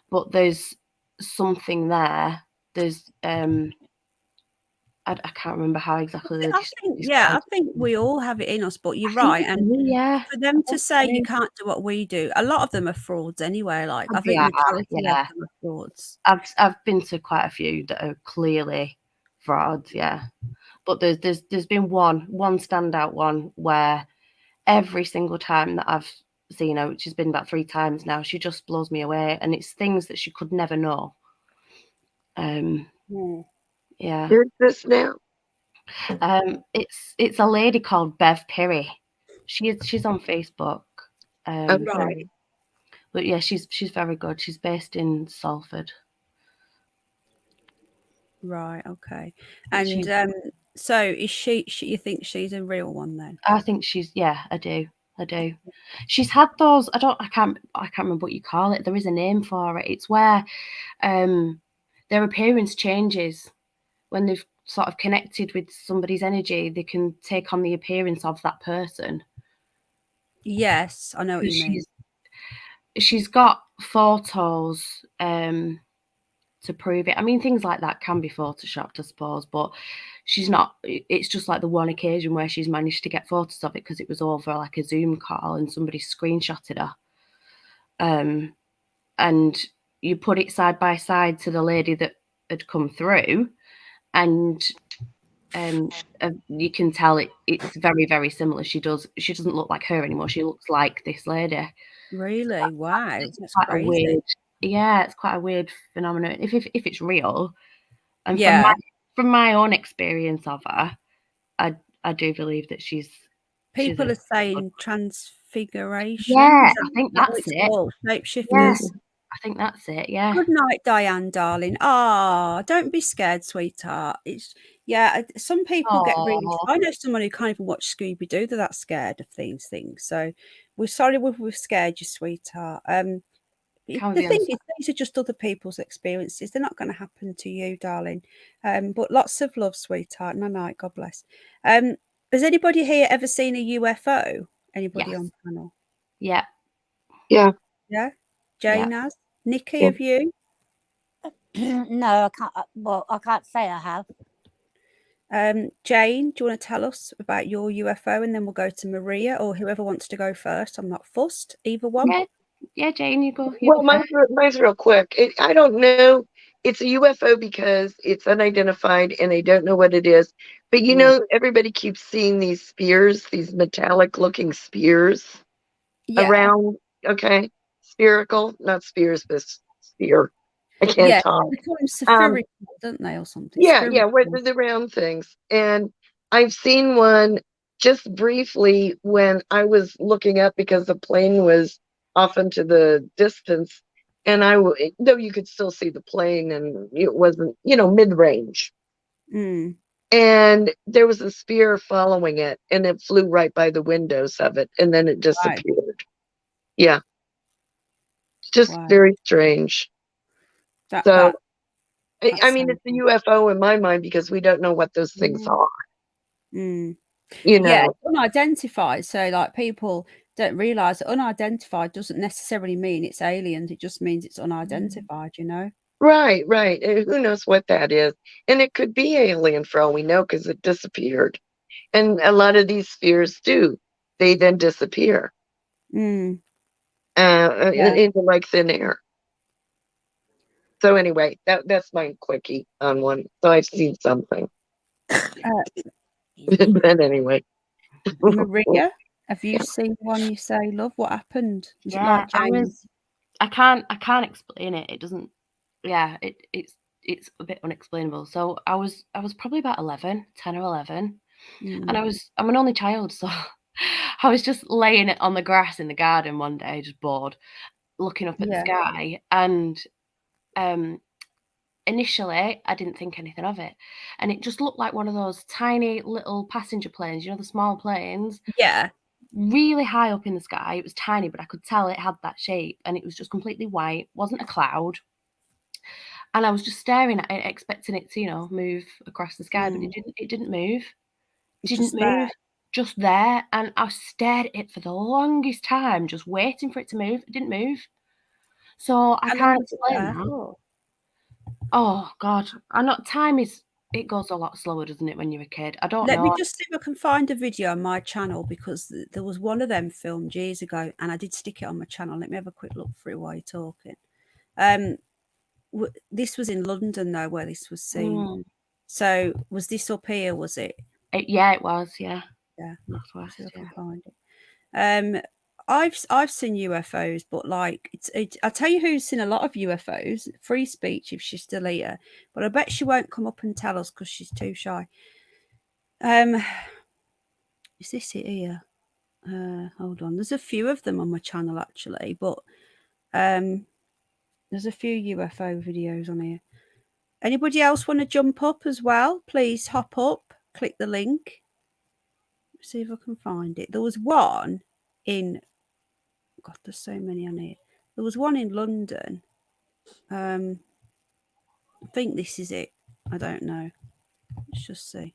but there's something there. There's I can't remember how exactly. I think we all have it in us, but you're right. And yeah, for them to say you can't do what we do, a lot of them are frauds anyway. Like I think majority of them are frauds. I've been to quite a few that are clearly frauds, yeah. But there's been one standout one where every single time that I've seen her, which has been about 3 times now, she just blows me away, and it's things that she could never know. Yeah. Who's this now? It's a lady called Bev Perry. She's on Facebook. Right. But yeah, she's very good. She's based in Salford. Right. Okay. And so is she? You think she's a real one then? I think she's. Yeah, I do. She's had those. I can't remember what you call it. There is a name for it. It's where their appearance changes when they've sort of connected with somebody's energy. They can take on the appearance of that person. Yes, I know what you mean. She's got photos to prove it. I mean, things like that can be photoshopped, I suppose, but she's not. It's just like the one occasion where she's managed to get photos of it because it was over like a Zoom call and somebody screenshotted her. And you put it side by side to the lady that had come through, and you can tell it's very, very similar. She doesn't look like her anymore. She looks like this lady. Really? Wow. It's quite crazy. A weird. Yeah, it's quite a weird phenomenon. If it's real, and from my own experience of her, I do believe that she's. People are saying transfiguration. Yeah, I think that's it. Shapeshifters. Yes, I think that's it. Yeah. Good night, Diane, darling. Ah, don't be scared, sweetheart. It's some people get really. I know someone who can't even watch Scooby Doo. They're that scared of these things. So we're sorry we've scared you, sweetheart. The thing is, these are just other people's experiences. They're not going to happen to you, darling. But lots of love, sweetheart. Night. God bless. Has anybody here ever seen a UFO? Anybody on panel? Yeah. Yeah. Yeah. Jane has. Nikki, have you? No, I can't. Well, I can't say I have. Jane, do you want to tell us about your UFO, and then we'll go to Maria or whoever wants to go first? I'm not fussed. Either one. Yeah, Jane, you go. Well, mine's real quick. I don't know. It's a UFO because it's unidentified and they don't know what it is. But everybody keeps seeing these spheres, these metallic-looking spheres around. Okay, spherical, not spheres, but sphere. I can't talk. They call them spherical, don't they, or something? Yeah, where they're the round things. And I've seen one just briefly when I was looking up because the plane was off into the distance, and though you could still see the plane, and it wasn't, mid-range. And there was a sphere following it, and it flew right by the windows of it, and then it disappeared. Yeah. Just very strange. I mean, it's a UFO in my mind because we don't know what those things are. Yeah, unidentified. So, like, people don't realize that unidentified doesn't necessarily mean it's aliens. It just means it's unidentified. Right. Who knows what that is? And it could be alien for all we know because it disappeared. And a lot of these spheres do. They then disappear into like thin air. So anyway, that's my quickie on one. So I've seen something. But anyway. Maria, have you seen one you say, love? What happened? Was it like James? I can't explain it. It doesn't. Yeah, it's a bit unexplainable. So I was probably about 10 or 11, and I'm an only child, so I was just laying it on the grass in the garden one day, just bored, looking up at the sky, and initially I didn't think anything of it, and it just looked like one of those tiny little passenger planes, the small planes. Yeah. Really high up in the sky. It was tiny, but I could tell it had that shape, and it was just completely white. Wasn't a cloud. and I was just staring at it, expecting it to, move across the sky, but it didn't. It didn't move. It didn't just move. there. Just there, and I stared at it for the longest time, just waiting for it to move. It didn't move. So I can't explain that. Oh God, I know time is. It goes a lot slower, doesn't it, when you're a kid? I don't know. Let me just see if I can find a video on my channel, because there was one of them filmed years ago, and I did stick it on my channel. Let me have a quick look through while you're talking. This was in London, though, where this was seen. So was this up here? Was it? Yeah, it was. Yeah. Yeah. Northwest, see if I can find it. I've seen UFOs, but like I tell you who's seen a lot of UFOs. Free speech if she's still here, but I bet she won't come up and tell us because she's too shy. Is this it here? Hold on. There's a few of them on my channel actually, but there's a few UFO videos on here. Anybody else want to jump up as well? Please hop up. Click the link. See if I can find it. There was one in. God, there's so many on here. There was one in London. I think this is it. I don't know. Let's just see.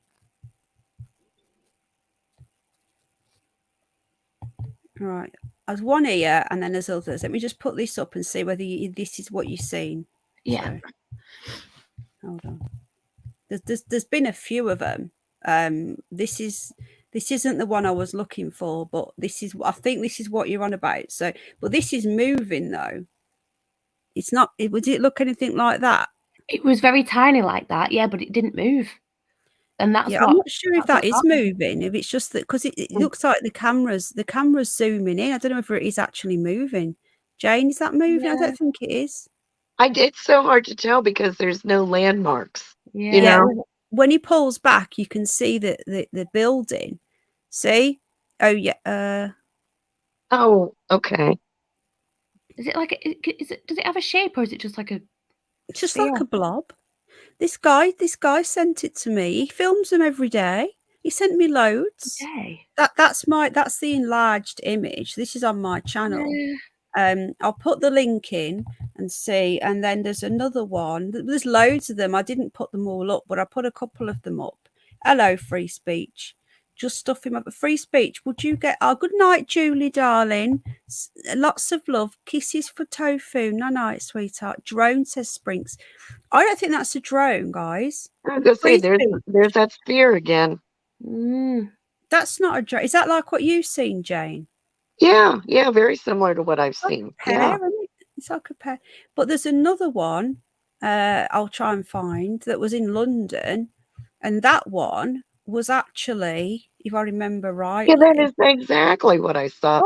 Right. There's one here, and then there's others. Let me just put this up and see whether this is what you've seen. Yeah. So, hold on. There's been a few of them. This isn't the one I was looking for, but I think this is what you're on about. So, but this is moving though. It's not. Would it look anything like that? It was very tiny like that, yeah, but it didn't move. And that's I'm not sure if that is moving. If it's just that, because it looks like the camera's zooming in. I don't know if it is actually moving. Jane, is that moving? Yeah. I don't think it is. It's so hard to tell because there's no landmarks. Yeah. You know? When he pulls back, you can see the building. See? Oh yeah. Oh, okay. Is it like does it have a shape, or is it just like a? It's just like a blob. This guy sent it to me. He films them every day. He sent me loads. Okay. That's the enlarged image. This is on my channel. Yeah. I'll put the link in and see. And then there's another one. There's loads of them. I didn't put them all up, but I put a couple of them up. Hello, free speech. Just stuff him up. Free speech. Would you get? Oh, good night, Julie, darling. Lots of love. Kisses for tofu. No, night, sweetheart. Drone says Sprinks. I don't think that's a drone, guys. I was gonna say there's that sphere again. That's not a drone. Is that like what you've seen, Jane? Yeah, very similar to what I've seen. Yeah, it's like a pair. But there's another one. I'll try and find that was in London, and that one was actually, if I remember right. Yeah, that is exactly what I saw.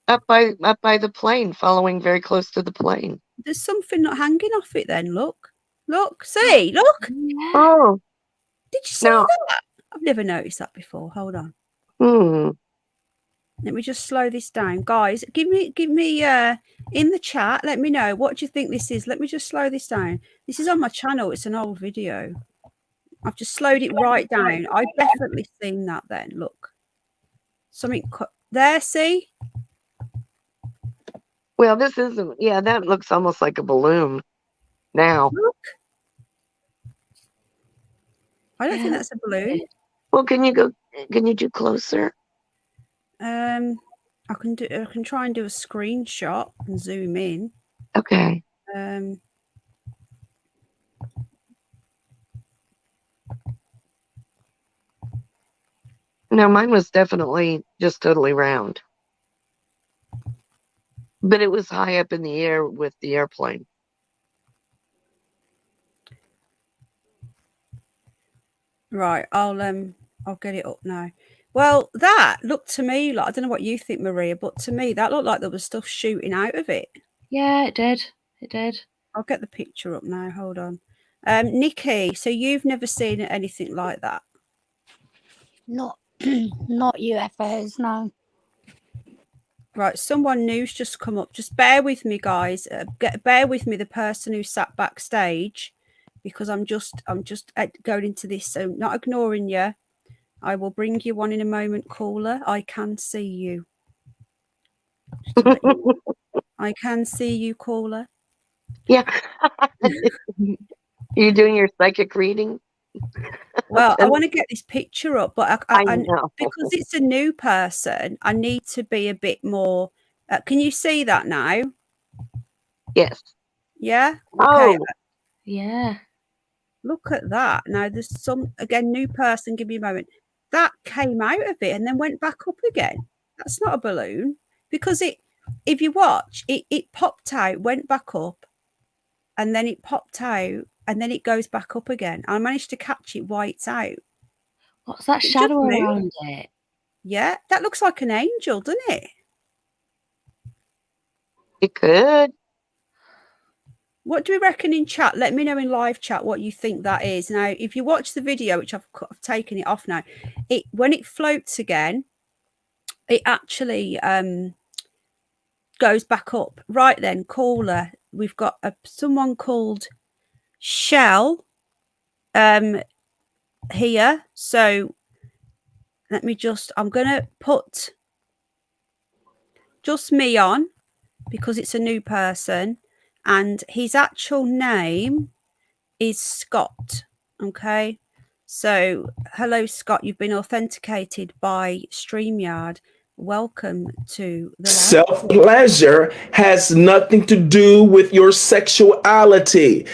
Up by the plane, following very close to the plane. There's something not hanging off it then. Look. See, look. Oh. Did you see that? I've never noticed that before. Hold on. Let me just slow this down. Guys, give me in the chat, let me know, what do you think this is? Let me just slow this down. This is on my channel. It's an old video. I've just slowed it right down. I've definitely seen that then. Look. Something there, see? Well, this isn't. Yeah, that looks almost like a balloon now. Look. I don't think that's a balloon. Well, can you do closer? I can try and do a screenshot and zoom in. Okay. No, mine was definitely just totally round. But it was high up in the air with the airplane. Right, I'll get it up now. Well, that looked to me like, I don't know what you think, Maria, but to me that looked like there was stuff shooting out of it. Yeah, it did. It did. I'll get the picture up now. Hold on. Nikki, so you've never seen anything like that? Not UFOs, no. Right, someone new's just come up. Just bear with me, guys. Bear with me, the person who sat backstage, because I'm just going into this. So not ignoring you. I will bring you one in a moment, caller. I can see you. I can see you, caller. Yeah. You doing your psychic reading? Well, I want to get this picture up, but I know. because it's a new person, I need to be a bit more. Can you see that now? Yes. Yeah. Okay. Oh, Yeah. Look at that. Now there's some again new person. Give me a moment. That came out of it and then went back up again. That's not a balloon because it. If you watch, it popped out, went back up, and then it popped out, and then it goes back up again. I managed to catch it while it's out. What's that It just shadow moved. around it? Yeah, that looks like an angel, doesn't it? it could. What do we reckon in chat? Let me know in live chat what you think that is. Now, if you watch the video, which I've taken it off now, when it floats again, it actually goes back up. Right then, caller, we've got someone called Shell here. So let me I'm going to put just me on because it's a new person and his actual name is Scott. Okay. So hello, Scott. You've been authenticated by StreamYard. Welcome to the Self-pleasure has nothing to do with your sexuality.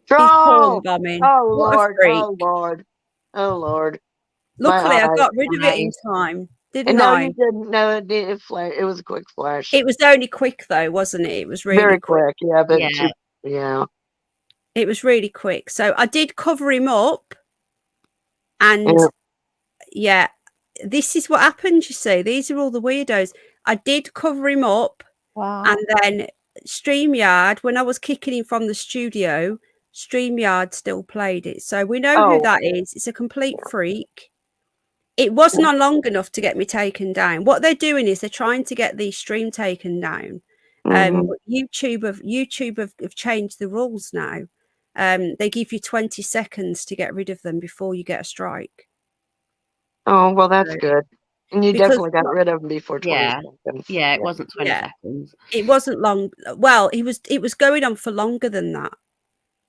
Troll. Bombing. Oh, What Lord. a freak. Oh, Lord. Oh, Lord. Luckily, I got rid of it in time, didn't no, I? you didn't. No, it didn't. It was a quick flash. It was only quick, though, wasn't it? It was really very quick. Yeah, but Yeah. yeah. It was really quick. So I did cover him up. And yeah, this is what happened, you see. These are all the weirdos. I did cover him up. Wow. And then StreamYard, when I was kicking him from the studio, StreamYard still played it. So we know who that is. It's a complete freak. It wasn't on long enough to get me taken down. What they're doing is they're trying to get the stream taken down. YouTube have changed the rules now. They give you 20 seconds to get rid of them before you get a strike. Oh, well, that's good. And you Because- definitely got rid of them before 20 seconds. Yeah, it wasn't 20 Yeah. seconds. It wasn't long. Well, it was going on for longer than that.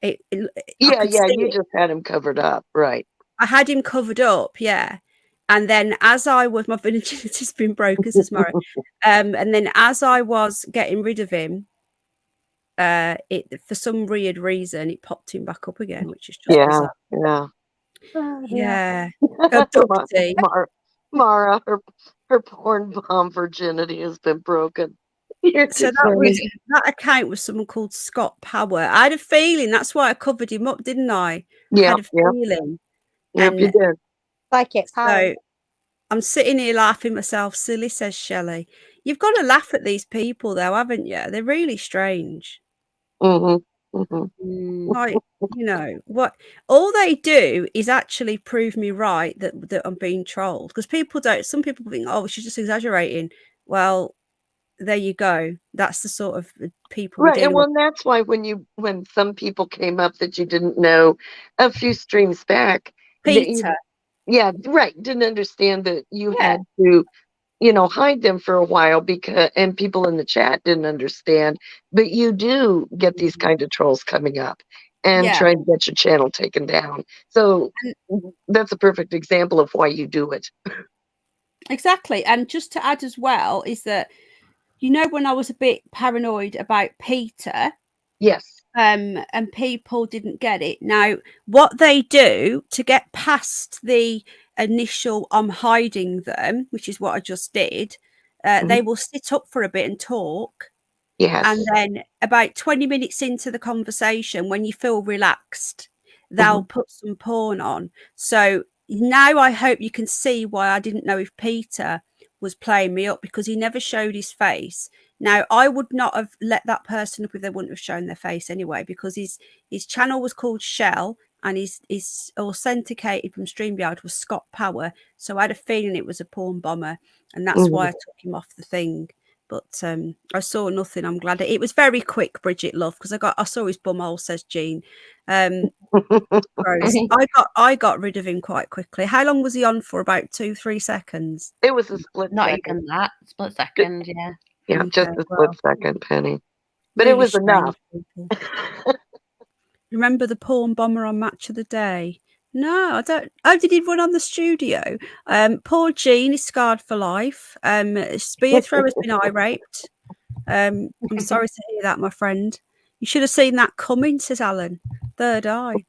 Yeah, see you it. just had him covered up, right? I had him covered up, yeah. And then as I was, my virginity's been broken since tomorrow. And then as I was getting rid of him, for some weird reason, it popped him back up again, which is just bizarre. Yeah. Abductee. Mara, her porn bomb virginity has been broken. So that account was someone called Scott Power. I had a feeling that's why I covered him up, didn't I? I had a feeling. Yep, you did. Like it's So I'm sitting here laughing myself silly, says Shelley. You've got to laugh at these people though, haven't you? They're really strange. Like, you know, what all they do is actually prove me right that I'm being trolled. Because some people think, oh, she's just exaggerating. Well, there you go. That's the sort of people Right, and that's why when some people came up that you didn't know a few streams back, Peter. Didn't understand that you had to, hide them for a while and people in the chat didn't understand, but you do get these kind of trolls coming up and trying to get your channel taken down. So that's a perfect example of why you do it. Exactly. And just to add as well is that, when I was a bit paranoid about Peter, yes, and people didn't get it. Now, what they do to get past the initial I'm hiding them, which is what I just did, they will sit up for a bit and talk. Yes. And then about 20 minutes into the conversation, when you feel relaxed, they'll put some porn on. So now I hope you can see why I didn't know if Peter was playing me up, because he never showed his face. Now, I would not have let that person up if they wouldn't have shown their face anyway, because his channel was called Shell and his authenticated from StreamYard was Scott Power. So I had a feeling it was a porn bomber, and that's why I took him off the thing. But I saw nothing. I'm glad it was very quick, Bridget love, because I saw his bumhole, says Jean. Gross. I got rid of him quite quickly. How long was he on for? About 2-3 seconds. It was a split Not second. even that. Split second, yeah. Yeah, Okay, just a split second, Penny. But really it was strange enough. people. Remember the porn bomber on Match of the Day? No, I don't. Oh, did he run on the studio? Poor Jean is scarred for life. Spear thrower's been eye raped. I'm sorry to hear that, my friend. You should have seen that coming, says Alan. Third eye.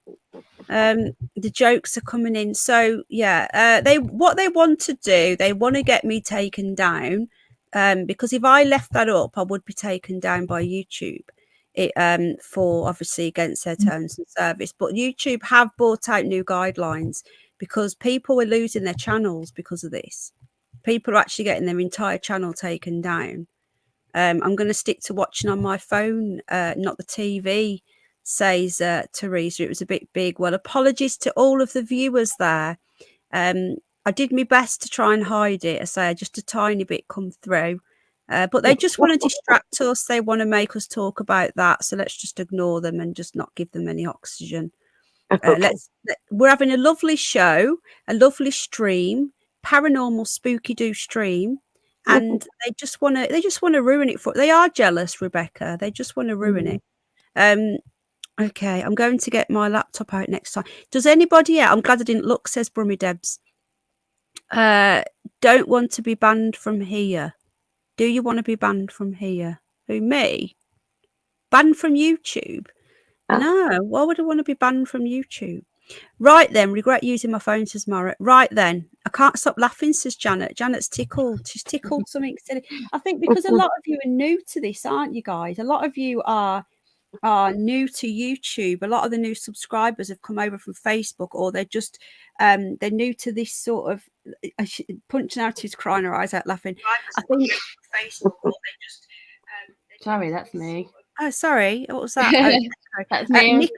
The jokes are coming in. So yeah, what they want to do, they want to get me taken down. Because if I left that up, I would be taken down by YouTube. For obviously against their terms and service. But YouTube have brought out new guidelines because people were losing their channels because of this. People are actually getting their entire channel taken down. I'm going to stick to watching on my phone, not the TV, says Teresa. It was a bit big. Well, apologies to all of the viewers there. I did my best to try and hide it. I say just a tiny bit come through. But they just want to distract us. They want to make us talk about that. So let's just ignore them and just not give them any oxygen. We're having a lovely show, a lovely stream, paranormal spooky doo stream, and they just want to ruin it for. They are jealous, Rebecca. They just want to ruin it. Okay, I'm going to get my laptop out next time. Does anybody? Yeah, I'm glad I didn't look. Says Brummy Debs. Don't want to be banned from here. Do you want to be banned from here? Who, me? Banned from YouTube? No. Why would I want to be banned from YouTube? Right then, regret using my phone, says Mara. Right then, I can't stop laughing, says Janet. Janet's tickled. She's tickled something silly. I think because a lot of you are new to this, aren't you guys? A lot of you are new to YouTube. A lot of the new subscribers have come over from Facebook, or they're just they're new to this sort of punching out his crying her eyes out laughing. I think Facebook, or they just sorry, that's me. Oh, sorry, what was that? That's me.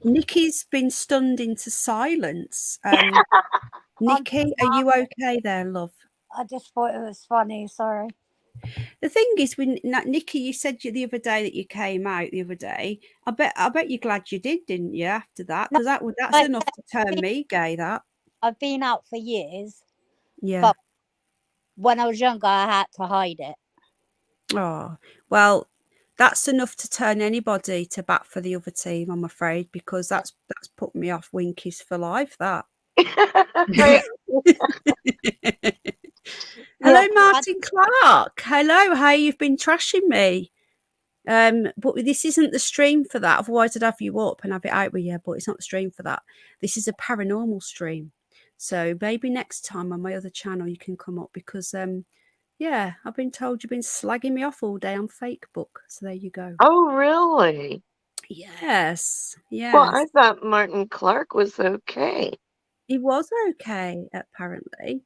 Nikki's been stunned into silence. Nikki, are you okay there, love? I just thought it was funny. Sorry. The thing is, when Nikki, you said the other day that you came out the other day. I bet you're glad you did, didn't you? After that, because that's enough to turn me gay. That I've been out for years. Yeah. But when I was younger, I had to hide it. Oh well, that's enough to turn anybody to bat for the other team. I'm afraid, because that's put me off Winkies for life. That. Hello, Martin Clark. Hello, how you've been trashing me. But this isn't the stream for that. Otherwise, I'd have you up and have it out with you. But it's not the stream for that. This is a paranormal stream. So maybe next time on my other channel you can come up, because yeah, I've been told you've been slagging me off all day on Facebook. So there you go. Oh, really? Yes. Yes. Well, I thought Martin Clark was okay. He was okay, apparently.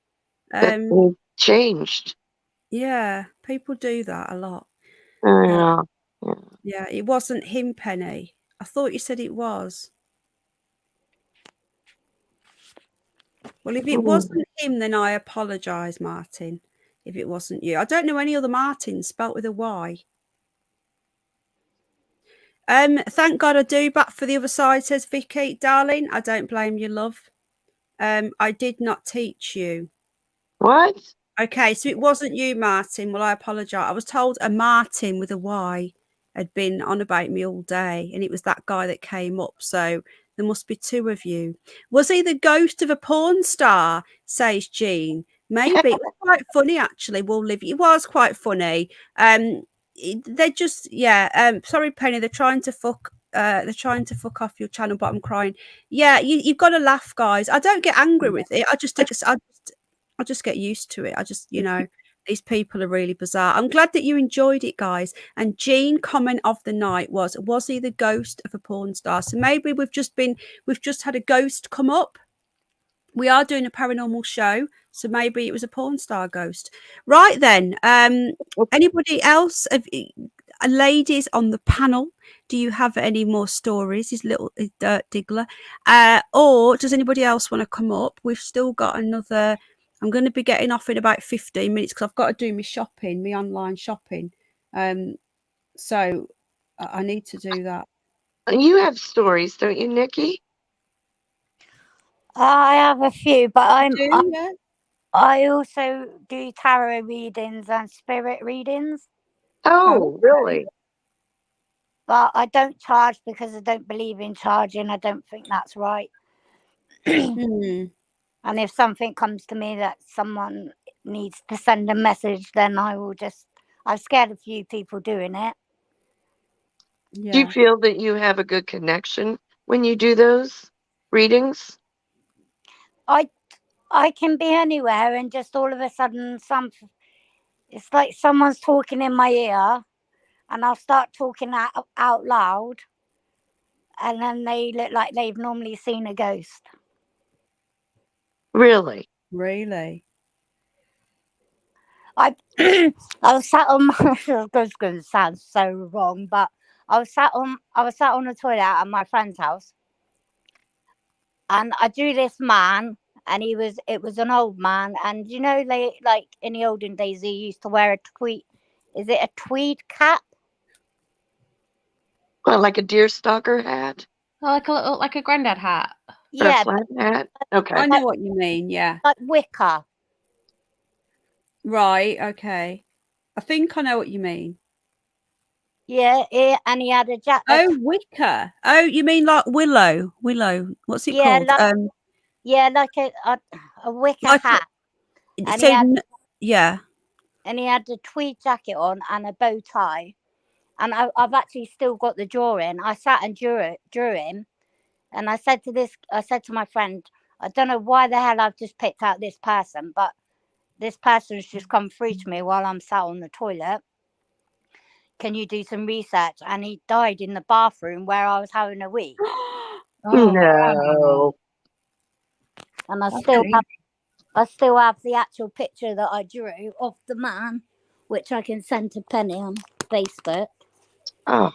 He changed. Yeah, people do that a lot. Yeah, it wasn't him, Penny. I thought you said it was. Well, if it wasn't him, then I apologise, Martin. If it wasn't you, I don't know any other Martins spelt with a Y. Thank God I do bat for the other side, says Vicky. Darling, I don't blame you, love. I did not teach you. What? Okay, so it wasn't you, Martin. Well, I apologise. I was told a Martin with a Y had been on about me all day, and it was that guy that came up. So there must be two of you. Was he the ghost of a porn star, says Jean? Maybe. It was quite funny, actually. We'll leave it. It was quite funny. They're just, yeah. Sorry, Penny. They're trying to fuck off your channel, but I'm crying. Yeah, you've got to laugh, guys. I don't get angry with it. I just get used to it. I just, these people are really bizarre. I'm glad that you enjoyed it, guys. And Jean comment of the night was he the ghost of a porn star? So maybe we've just had a ghost come up. We are doing a paranormal show, so maybe it was a porn star ghost. Right then, anybody else, ladies on the panel, do you have any more stories? His Dirt Diggler, or does anybody else want to come up? We've still got another, I'm going to be getting off in about 15 minutes because I've got to do my shopping, my online shopping. So I need to do that. You have stories, don't you, Nikki? I have a few, but Yeah. I also do tarot readings and spirit readings. Oh, really? But I don't charge because I don't believe in charging. I don't think that's right. And if something comes to me that someone needs to send a message, then I will just. I've scared a few people doing it. Do you feel that you have a good connection when you do those readings? I can be anywhere and just all of a sudden it's like someone's talking in my ear and I'll start talking out loud and then they look like they've normally seen a ghost. Really? I was sat on my it's going to sound so wrong, but I was sat on the toilet at my friend's house and I drew this man and it was an old man, and you know they like in the olden days he used to wear a tweed. Is it a tweed cap? Well, like a deerstalker hat? Like a granddad hat. Yeah. A flat hat? Okay. I know what you mean, yeah. Like wicker. Right, okay. I think I know what you mean. Yeah, and he had a jacket. Oh, wicker. Oh, you mean like willow? What's it called? Like a wicker like hat. Yeah. And he had a tweed jacket on and a bow tie. And I've actually still got the drawing. I sat and drew him. And I said to my friend, I don't know why the hell I've just picked out this person, but this person's just come through to me while I'm sat on the toilet. Can you do some research? And he died in the bathroom where I was having a wee. No. And I still have the actual picture that I drew of the man, which I can send to Penny on Facebook. Oh.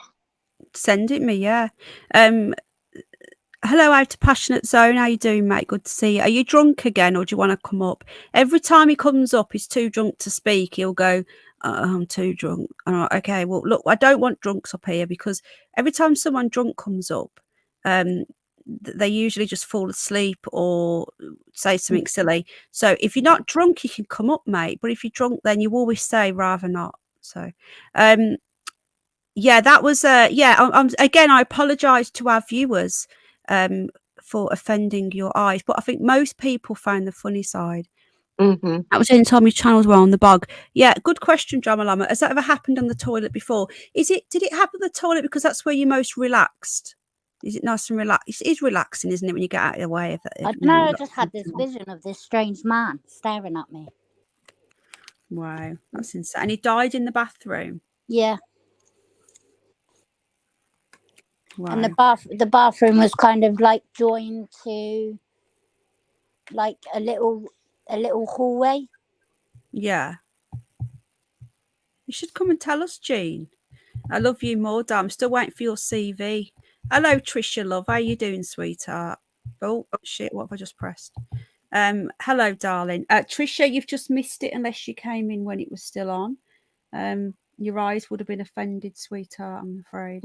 Send it me, yeah. Hello, Out of Passionate Zone. How you doing, mate? Good to see you. Are you drunk again, or do you want to come up? Every time he comes up, he's too drunk to speak. He'll go, I'm too drunk. I'm like, okay, well, look, I don't want drunks up here because every time someone drunk comes up, they usually just fall asleep or say something silly. So if you're not drunk, you can come up, mate. But if you're drunk, then you always say rather not. So, yeah, that was again, I apologize to our viewers for offending your eyes, but I think most people found the funny side. Mm-hmm. That was the only time your channels were on the bog. Yeah, good question, Drama Llama. Has that ever happened on the toilet before? Did it happen on the toilet because that's where you're most relaxed? Is it nice and relaxed? It is relaxing, isn't it, when you get out of the way of it? I don't know, I just had this vision of this strange man staring at me. Wow, that's insane. And he died in the bathroom? Yeah. Wow. And the bathroom was kind of like joined to like a little hallway. Yeah. You should come and tell us, Jean. I love you more, Dan. I'm still waiting for your CV. Hello, Trisha, love. How you doing, sweetheart? Oh, shit, what have I just pressed? Hello, darling. Trisha, you've just missed it unless you came in when it was still on. Your eyes would have been offended, sweetheart, I'm afraid.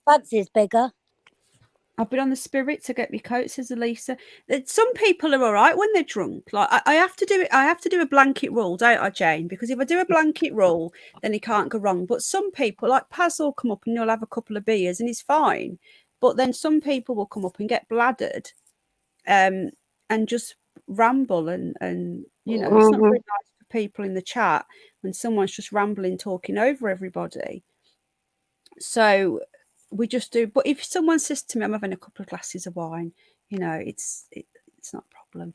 Buds is bigger. I've been on the spirit to get my coat, says Elisa. Some people are all right when they're drunk. Like I have to do it. I have to do a blanket rule, don't I, Jane? Because if I do a blanket rule, then it can't go wrong. But some people, like Paz, will come up and you'll have a couple of beers and it's fine. But then some people will come up and get bladdered, and just ramble and you know, it's not very nice for people in the chat when someone's just rambling, talking over everybody. So we just do. But if someone says to me, I'm having a couple of glasses of wine, you know, it's not a problem.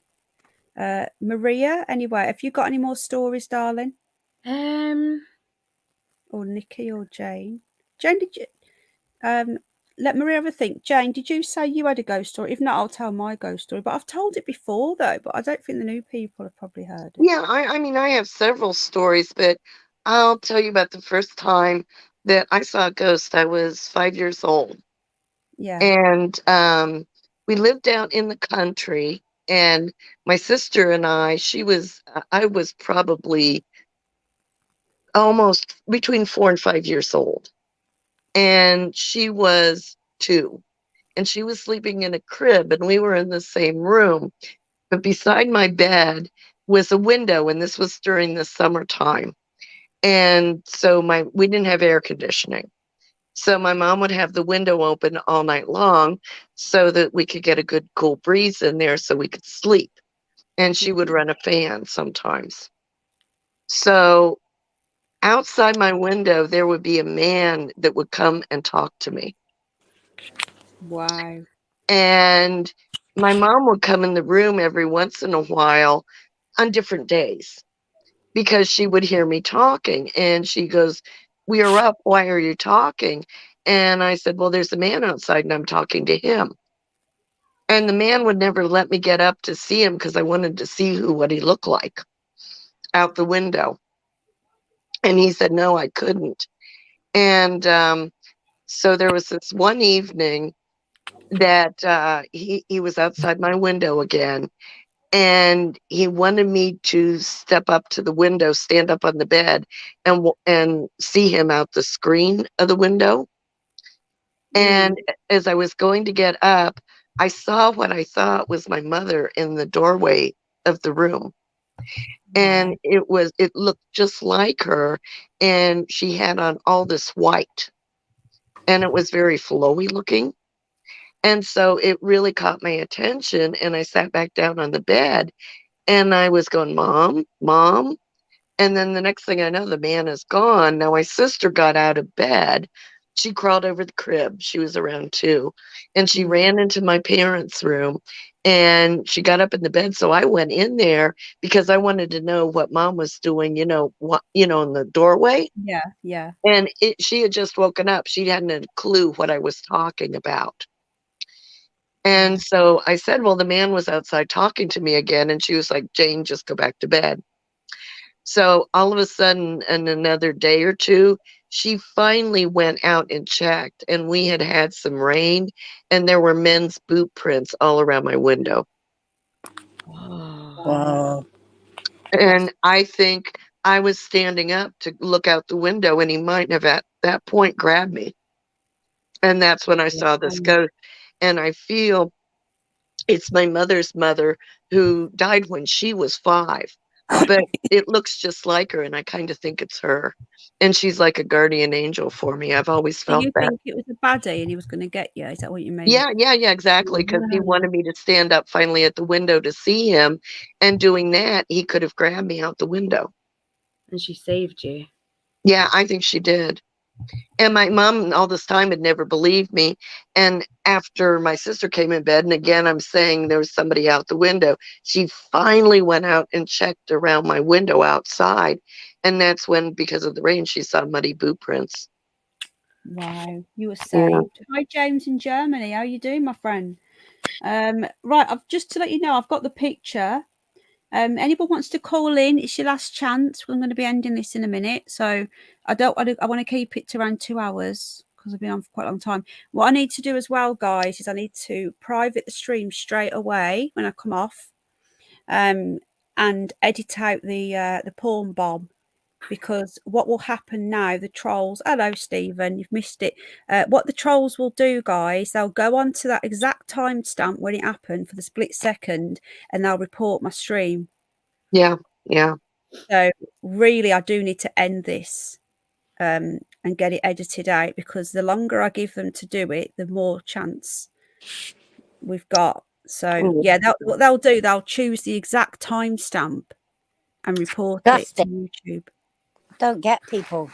Maria, anyway, have you got any more stories, darling? Or Nikki or Jane? Jane, did you let Maria have a think. Jane, did you say you had a ghost story? If not, I'll tell my ghost story. But I've told it before though, but I don't think the new people have probably heard it. Yeah, I mean I have several stories, but I'll tell you about the first time that I saw a ghost. I was 5 years old. Yeah. And we lived out in the country, And my sister and I was probably almost between 4 and 5 years old, and she was 2, and she was sleeping in a crib, and we were in the same room. But beside my bed was a window, and this was during the summertime. And so we didn't have air conditioning. So my mom would have the window open all night long so that we could get a good cool breeze in there so we could sleep. And she would run a fan sometimes. So outside my window, there would be a man that would come and talk to me. Wow. And my mom would come in the room every once in a while on different days because she would hear me talking. And she goes, "We are up. Why are you talking?" And I said, "Well, there's a man outside and I'm talking to him." And the man would never let me get up to see him because I wanted to see what he looked like out the window. And he said, no, I couldn't. And so there was this one evening that he was outside my window again. And he wanted me to step up to the window, stand up on the bed, and see him out the screen of the window. And as I was going to get up, I saw what I thought was my mother in the doorway of the room. And it looked just like her, and she had on all this white, and it was very flowy looking. And so it really caught my attention, and I sat back down on the bed, and I was going, "Mom, Mom." And then the next thing I know, the man is gone. Now my sister got out of bed. She crawled over the crib. She was around 2. And she ran into my parents' room, and she got up in the bed. So I went in there because I wanted to know what Mom was doing, in the doorway. Yeah, yeah. And she had just woken up. She hadn't a clue what I was talking about. And so I said, well, the man was outside talking to me again. And she was like, "Jane, just go back to bed." So all of a sudden, in another day or 2, she finally went out and checked, and we had some rain, and there were men's boot prints all around my window. Wow. And I think I was standing up to look out the window, and he might have at that point grabbed me. And that's when I saw this ghost. And I feel it's my mother's mother who died when she was 5. But it looks just like her, and I kind of think it's her. And she's like a guardian angel for me. I've always So felt you that. think it was a baddie and he was going to get you? Is that what you mean? Yeah, exactly. Because he wanted me to stand up finally at the window to see him. And doing that, he could have grabbed me out the window. And she saved you. Yeah, I think she did. And my mom all this time had never believed me. And after my sister came in bed, and again, I'm saying there was somebody out the window, she finally went out and checked around my window outside. And that's when, because of the rain, she saw muddy boot prints. Wow, you were saved. Yeah. Hi, James in Germany. How are you doing, my friend? Right, just to let you know, I've got the picture. Anyone wants to call in, it's your last chance. We're going to be ending this in a minute, so I want to keep it to around 2 hours because I've been on for quite a long time. What I need to do as well, guys, is I need to private the stream straight away when I come off, and edit out the porn bomb, because what will happen now, the trolls, hello Stephen, you've missed it, what the trolls will do, guys, they'll go on to that exact timestamp when it happened for the split second, and they'll report my stream. Yeah. So really I do need to end this and get it edited out, because the longer I give them to do it, the more chance we've got. So yeah, what they'll do, they'll choose the exact timestamp and report it to YouTube. Don't get people.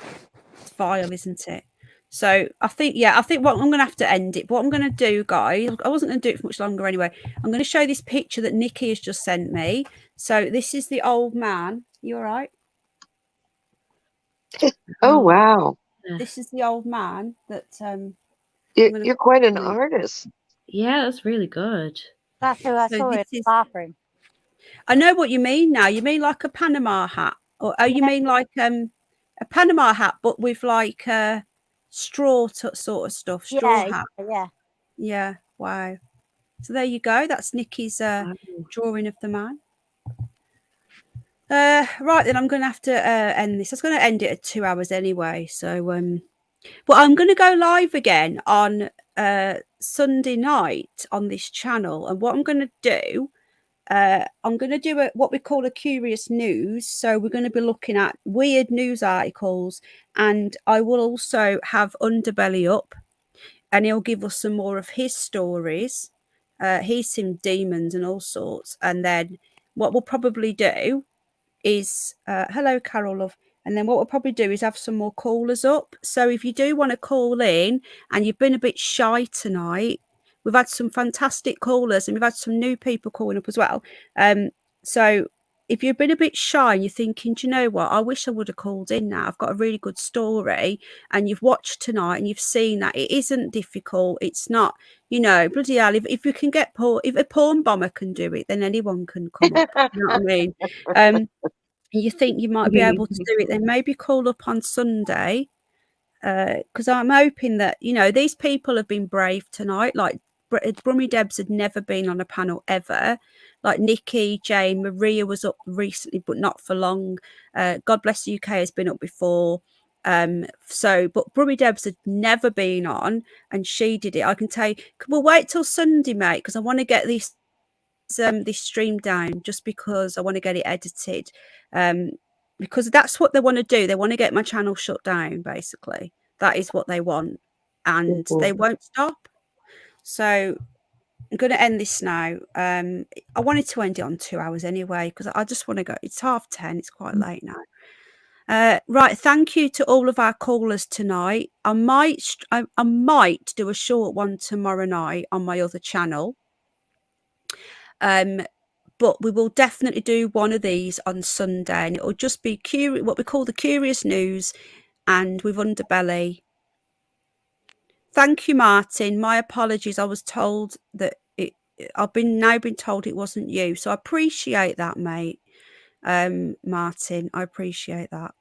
It's vile, isn't it? So I think what I'm going to have to end it. What I'm going to do, guys, I wasn't going to do it for much longer anyway. I'm going to show this picture that Nikki has just sent me. So this is the old man. You all right? Oh, wow. This is the old man that you're quite an artist. Yeah, that's really good. That's who I saw in the bathroom. I know what you mean now. You mean like a Panama hat, or you mean like a Panama hat, but with like straw sort of stuff. Straw hat. Yeah. Wow. So there you go. That's Nikki's drawing of the man. Right, then I'm going to have to end this. I was going to end it at 2 hours anyway. So, but I'm going to go live again on Sunday night on this channel. And what I'm going to do, I'm going to do what we call a curious news. So we're going to be looking at weird news articles, and I will also have Underbelly up, and he'll give us some more of his stories. He's seen demons and all sorts. And then what we'll probably do is hello Carol love, and then what we'll probably do is have some more callers up. So if you do want to call in and you've been a bit shy tonight, we've had some fantastic callers and we've had some new people calling up as well. So if you've been a bit shy and you're thinking, do you know what, I wish I would have called in now, I've got a really good story, and you've watched tonight and you've seen that it isn't difficult, it's not, you know, bloody hell, if you can get if a porn bomber can do it, then anyone can come up. You know what I mean? You think you might be able to do it, then maybe call up on Sunday, because I'm hoping that, you know, these people have been brave tonight. Like Brummy Debs had never been on a panel ever. Like Nikki, Jane, Maria was up recently, but not for long. God Bless the UK has been up before. But Brummy Debs had never been on, and she did it. I can tell you, we'll wait till Sunday, mate, because I want to get this stream down, just because I want to get it edited, because that's what they want to do. They want to get my channel shut down, basically. That is what they want, and they won't stop. So I'm going to end this now. I wanted to end it on 2 hours anyway, because I just want to go. It's 10:30. It's quite late now. Right, thank you to all of our callers tonight. I might do a short one tomorrow night on my other channel. But we will definitely do one of these on Sunday, and it'll just be what we call the curious news, and with Underbelly. Thank you, Martin. My apologies. I was told that I've now been told it wasn't you, so I appreciate that, mate. Martin, I appreciate that.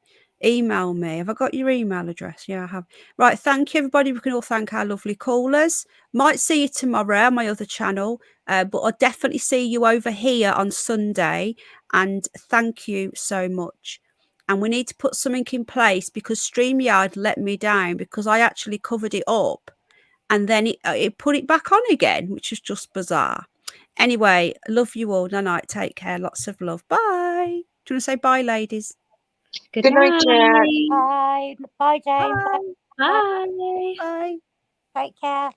Email me. Have I got your email address? Yeah, I have. Right, thank you, everybody. We can all thank our lovely callers. Might see you tomorrow on my other channel, but I'll definitely see you over here on Sunday, and thank you so much. And we need to put something in place, because StreamYard let me down, because I actually covered it up and then it put it back on again, which is just bizarre. Anyway, love you all. Night. Take care. Lots of love. Bye. Do you want to say bye, ladies? Good night, Jack. Bye. Bye, James. Bye. Bye. Take care.